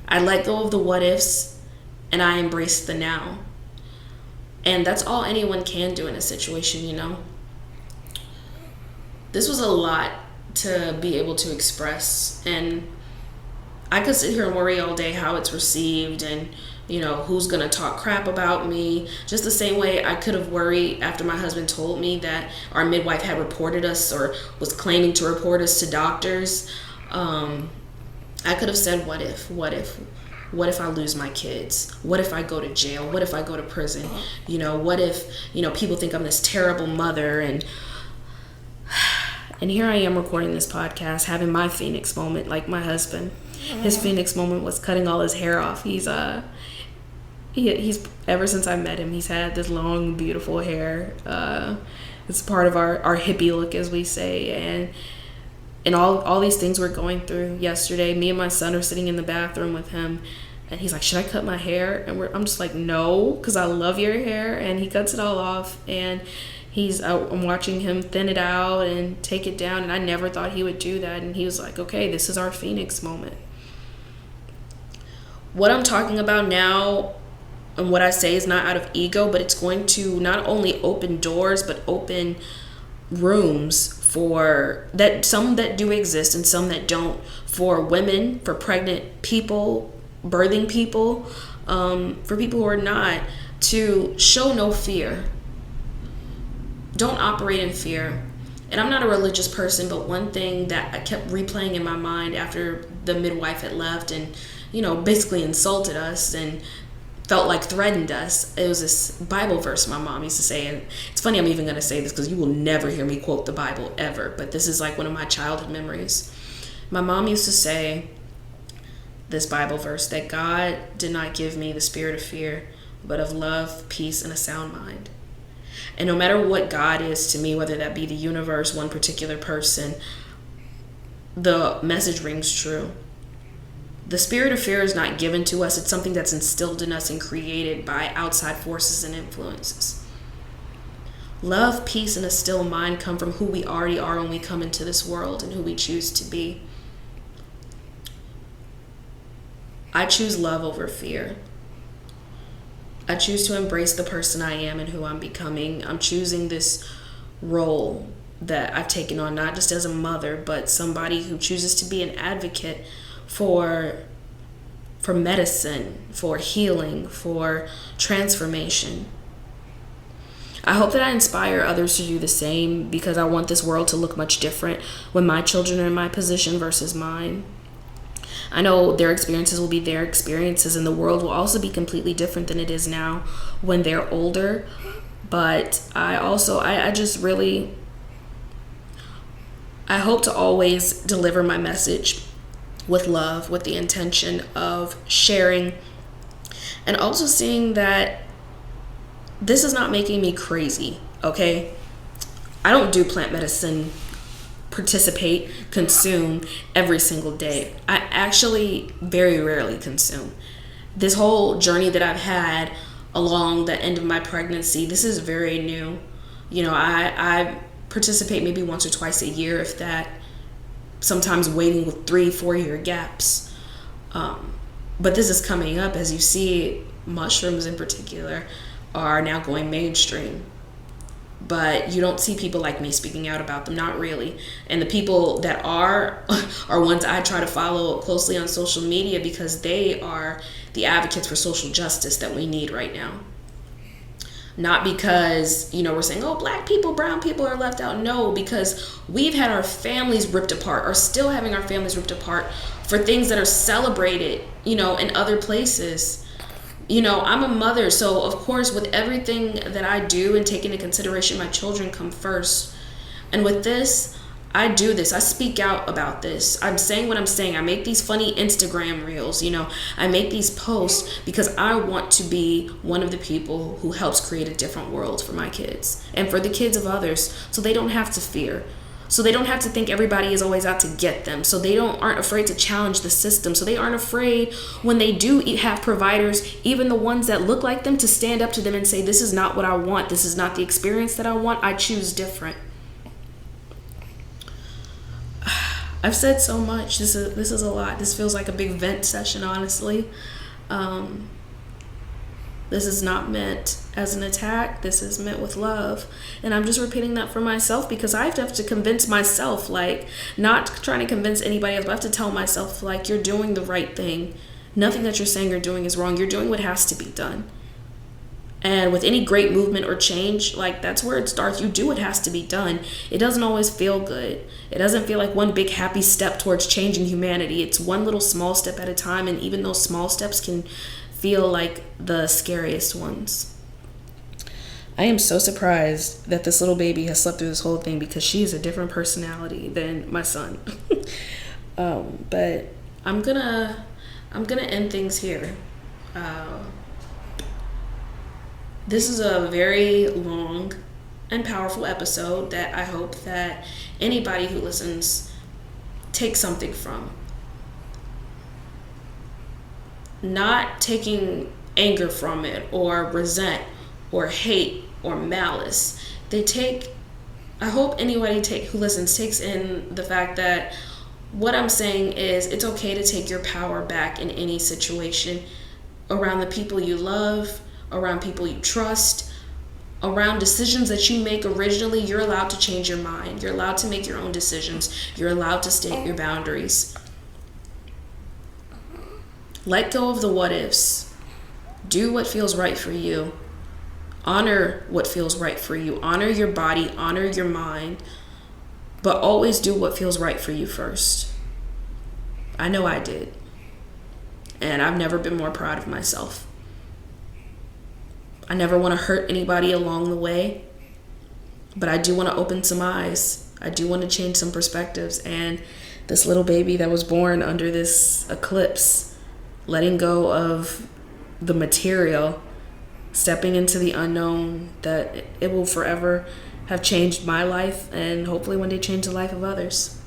I let go of the what ifs and I embraced the now. And that's all anyone can do in a situation, This was a lot to be able to express, and I could sit here and worry all day how it's received and, who's going to talk crap about me. Just the same way I could have worried after my husband told me that our midwife had reported us or was claiming to report us to doctors. I could have said, what if? What if I lose my kids? What if I go to jail? What if I go to prison? What if, people think I'm this terrible mother? And here I am recording this podcast, having my Phoenix moment like my husband. His Phoenix moment was cutting all his hair off. He's ever since I met him, he's had this long, beautiful hair. It's part of our hippie look, as we say, and all these things we're going through. Yesterday, me and my son are sitting in the bathroom with him, and he's like, "Should I cut my hair?" And I'm just like, "No, because I love your hair." And he cuts it all off, and I'm watching him thin it out and take it down, and I never thought he would do that. And he was like, "Okay, this is our Phoenix moment." What I'm talking about now and what I say is not out of ego, but it's going to not only open doors, but open rooms for that, some that do exist and some that don't, for women, for pregnant people, birthing people, for people who are not, to show no fear. Don't operate in fear. And I'm not a religious person, but one thing that I kept replaying in my mind after the midwife had left and, basically insulted us and felt like threatened us, it was this Bible verse my mom used to say. And it's funny I'm even going to say this because you will never hear me quote the Bible ever, but this is like one of my childhood memories. My mom used to say this Bible verse, that God did not give me the spirit of fear, but of love, peace, and a sound mind. And no matter what God is to me, whether that be the universe, one particular person, the message rings true. The spirit of fear is not given to us. It's something that's instilled in us and created by outside forces and influences. Love, peace, and a still mind come from who we already are when we come into this world and who we choose to be. I choose love over fear. I choose to embrace the person I am and who I'm becoming. I'm choosing this role that I've taken on, not just as a mother, but somebody who chooses to be an advocate for medicine, for healing, for transformation. I hope that I inspire others to do the same, because I want this world to look much different when my children are in my position versus mine. I know their experiences will be their experiences, and the world will also be completely different than it is now when they're older. But I hope to always deliver my message with love, with the intention of sharing, and also seeing that this is not making me crazy, okay? I don't do plant medicine, participate, consume every single day. I actually very rarely consume. This whole journey that I've had along the end of my pregnancy, this is very new. I participate maybe once or twice a year, if that, sometimes waiting with 3-4 year gaps. But this is coming up. As you see, mushrooms in particular are now going mainstream. But you don't see people like me speaking out about them, not really. And the people that are ones I try to follow closely on social media, because they are the advocates for social justice that we need right now. Not because, we're saying, oh, black people, brown people are left out. No, because we've had our families ripped apart, or still having our families ripped apart for things that are celebrated, in other places. I'm a mother, so of course with everything that I do and take into consideration, my children come first. And with this, I do this. I speak out about this. I'm saying what I'm saying. I make these funny Instagram reels, I make these posts because I want to be one of the people who helps create a different world for my kids and for the kids of others, so they don't have to fear. So they don't have to think everybody is always out to get them. So they aren't afraid to challenge the system. So they aren't afraid when they do have providers, even the ones that look like them, to stand up to them and say, this is not what I want. This is not the experience that I want. I choose different. I've said so much. This is a lot. This feels like a big vent session, honestly. This is not meant as an attack. This is meant with love. And I'm just repeating that for myself, because I have to convince myself, not trying to convince anybody else, but I have to tell myself, you're doing the right thing. Nothing that you're saying you're doing is wrong. You're doing what has to be done. And with any great movement or change, that's where it starts. You do what has to be done. It doesn't always feel good. It doesn't feel like one big happy step towards changing humanity. It's one little small step at a time, and even those small steps can feel like the scariest ones. I am so surprised that this little baby has slept through this whole thing, because she is a different personality than my son. But I'm gonna end things here. This is a very long and powerful episode that I hope that anybody who listens takes something from. Not taking anger from it, or resent, or hate, or malice. I hope anybody who listens takes in the fact that what I'm saying is, it's okay to take your power back in any situation, around the people you love, around people you trust, around decisions that you make originally. You're allowed to change your mind. You're allowed to make your own decisions. You're allowed to state your boundaries. Let go of the what ifs. Do what feels right for you. Honor what feels right for you. Honor your body. Honor your mind. But always do what feels right for you first. I know I did. And I've never been more proud of myself. I never want to hurt anybody along the way, but I do want to open some eyes. I do want to change some perspectives. And this little baby that was born under this eclipse, letting go of the material, stepping into the unknown, that it will forever have changed my life and hopefully one day change the life of others.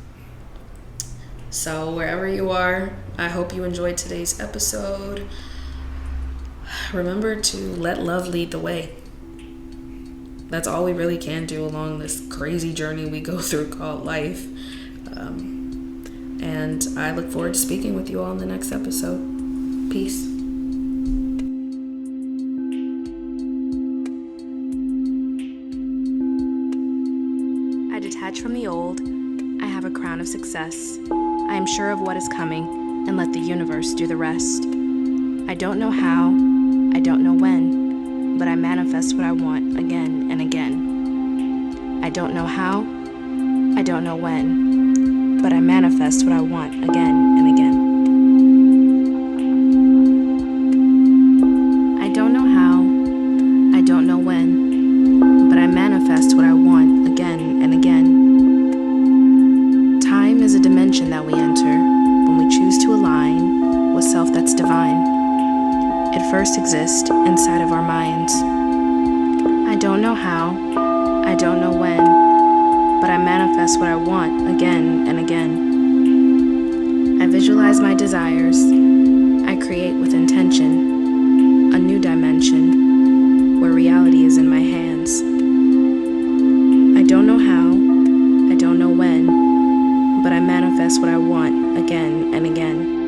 So wherever you are, I hope you enjoyed today's episode. Remember to let love lead the way. That's all we really can do along this crazy journey we go through called life. And I look forward to speaking with you all in the next episode. Peace. I detach from the old. I have a crown of success. I am sure of what is coming, and let the universe do the rest. I don't know how, I don't know when, but I manifest what I want again and again. I don't know how, I don't know when, but I manifest what I want again and again. I don't know how, I don't know when, but I manifest what I want again and again. Time is a dimension that we enter when we choose to align with self that's divine. It first exists inside of our minds. I don't know how, I don't know when, but I manifest what I want again and again. I visualize my desires. I create with intention a new dimension where reality is in my hands. I don't know how, I don't know when, but I manifest what I want again and again.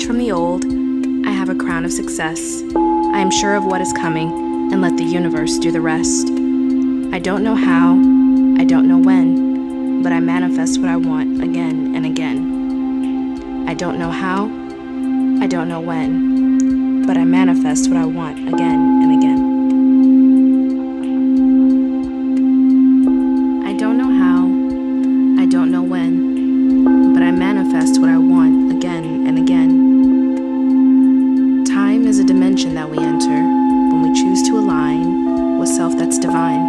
From the old, I have a crown of success. I am sure of what is coming, and let the universe do the rest. I don't know how, I don't know when, but I manifest what I want again and again. I don't know how, I don't know when, but I manifest what I want again and again. I don't know how, I don't know when, but I manifest what I want again and again. Time is a dimension that we enter when we choose to align with self that's divine.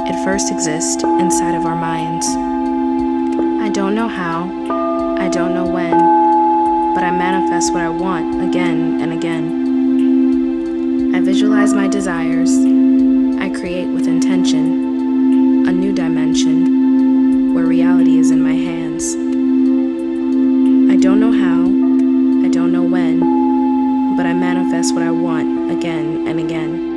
It first exists inside of our minds. I don't know how, I don't know when, but I manifest what I want again and again. I visualize my desires. I create with intention a new dimension where reality is in my hands. I don't know how, I don't know when, but I manifest what I want again and again.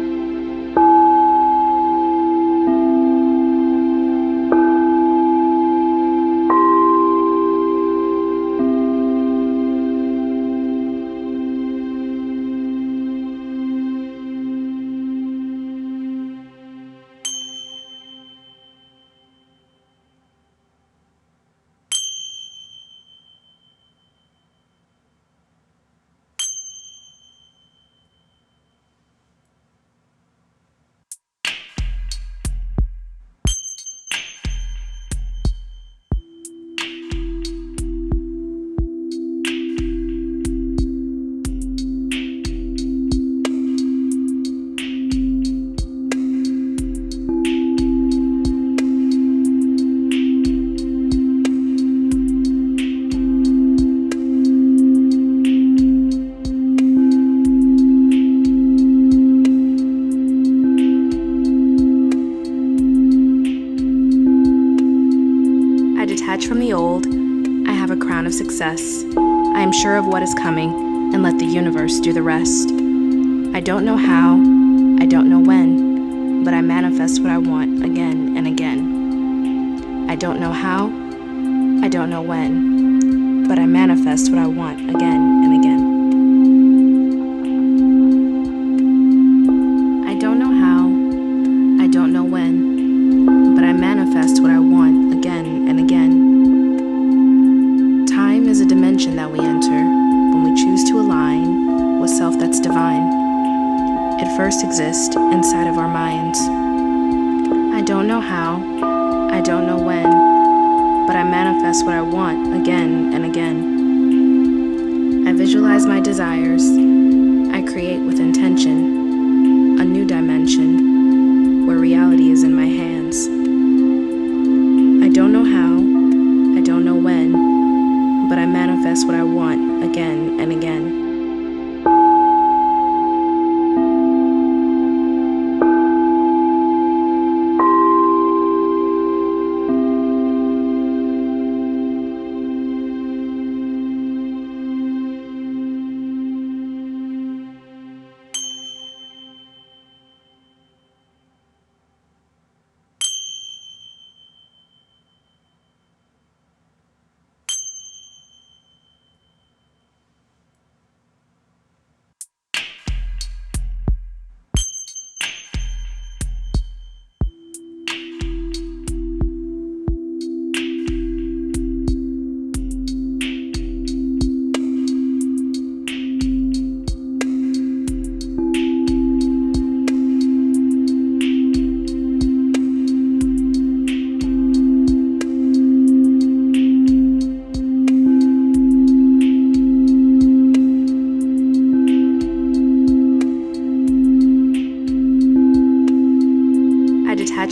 of success. I am sure of what is coming, and let the universe do the rest. I don't know how, I don't know when, but I manifest what I want again and again. I don't know how, I don't know when, but I manifest what I want again and again. I don't know how, I don't know when, but I manifest what I want again and again. Time is a dimension that we enter when we choose to align with self that's divine. It first exists inside of our minds. I don't know how, I don't know when, but I manifest what I want again and again. I visualize my desires. I create with intention a new dimension where reality is in my hands. I don't know how, I don't know when, but I manifest what I want again and again.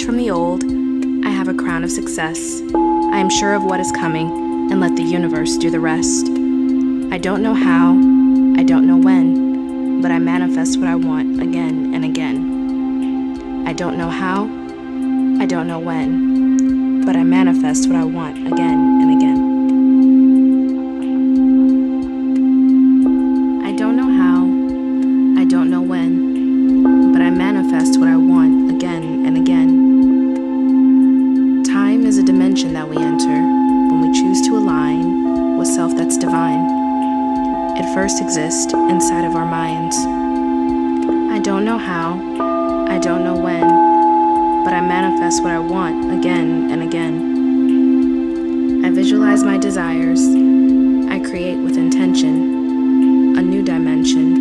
From the old, I have a crown of success. I am sure of what is coming, and let the universe do the rest. I don't know how, I don't know when, but I manifest what I want again and again. I don't know how, I don't know when, but I manifest what I want again and again. I don't know how, I don't know when, but I manifest what I want again and again. Time is a dimension that we enter when we choose to align with self that's divine. It first exists inside of our minds. I don't know how, I don't know when, but I manifest what I want again and again. I visualize my desires. I create with intention a new dimension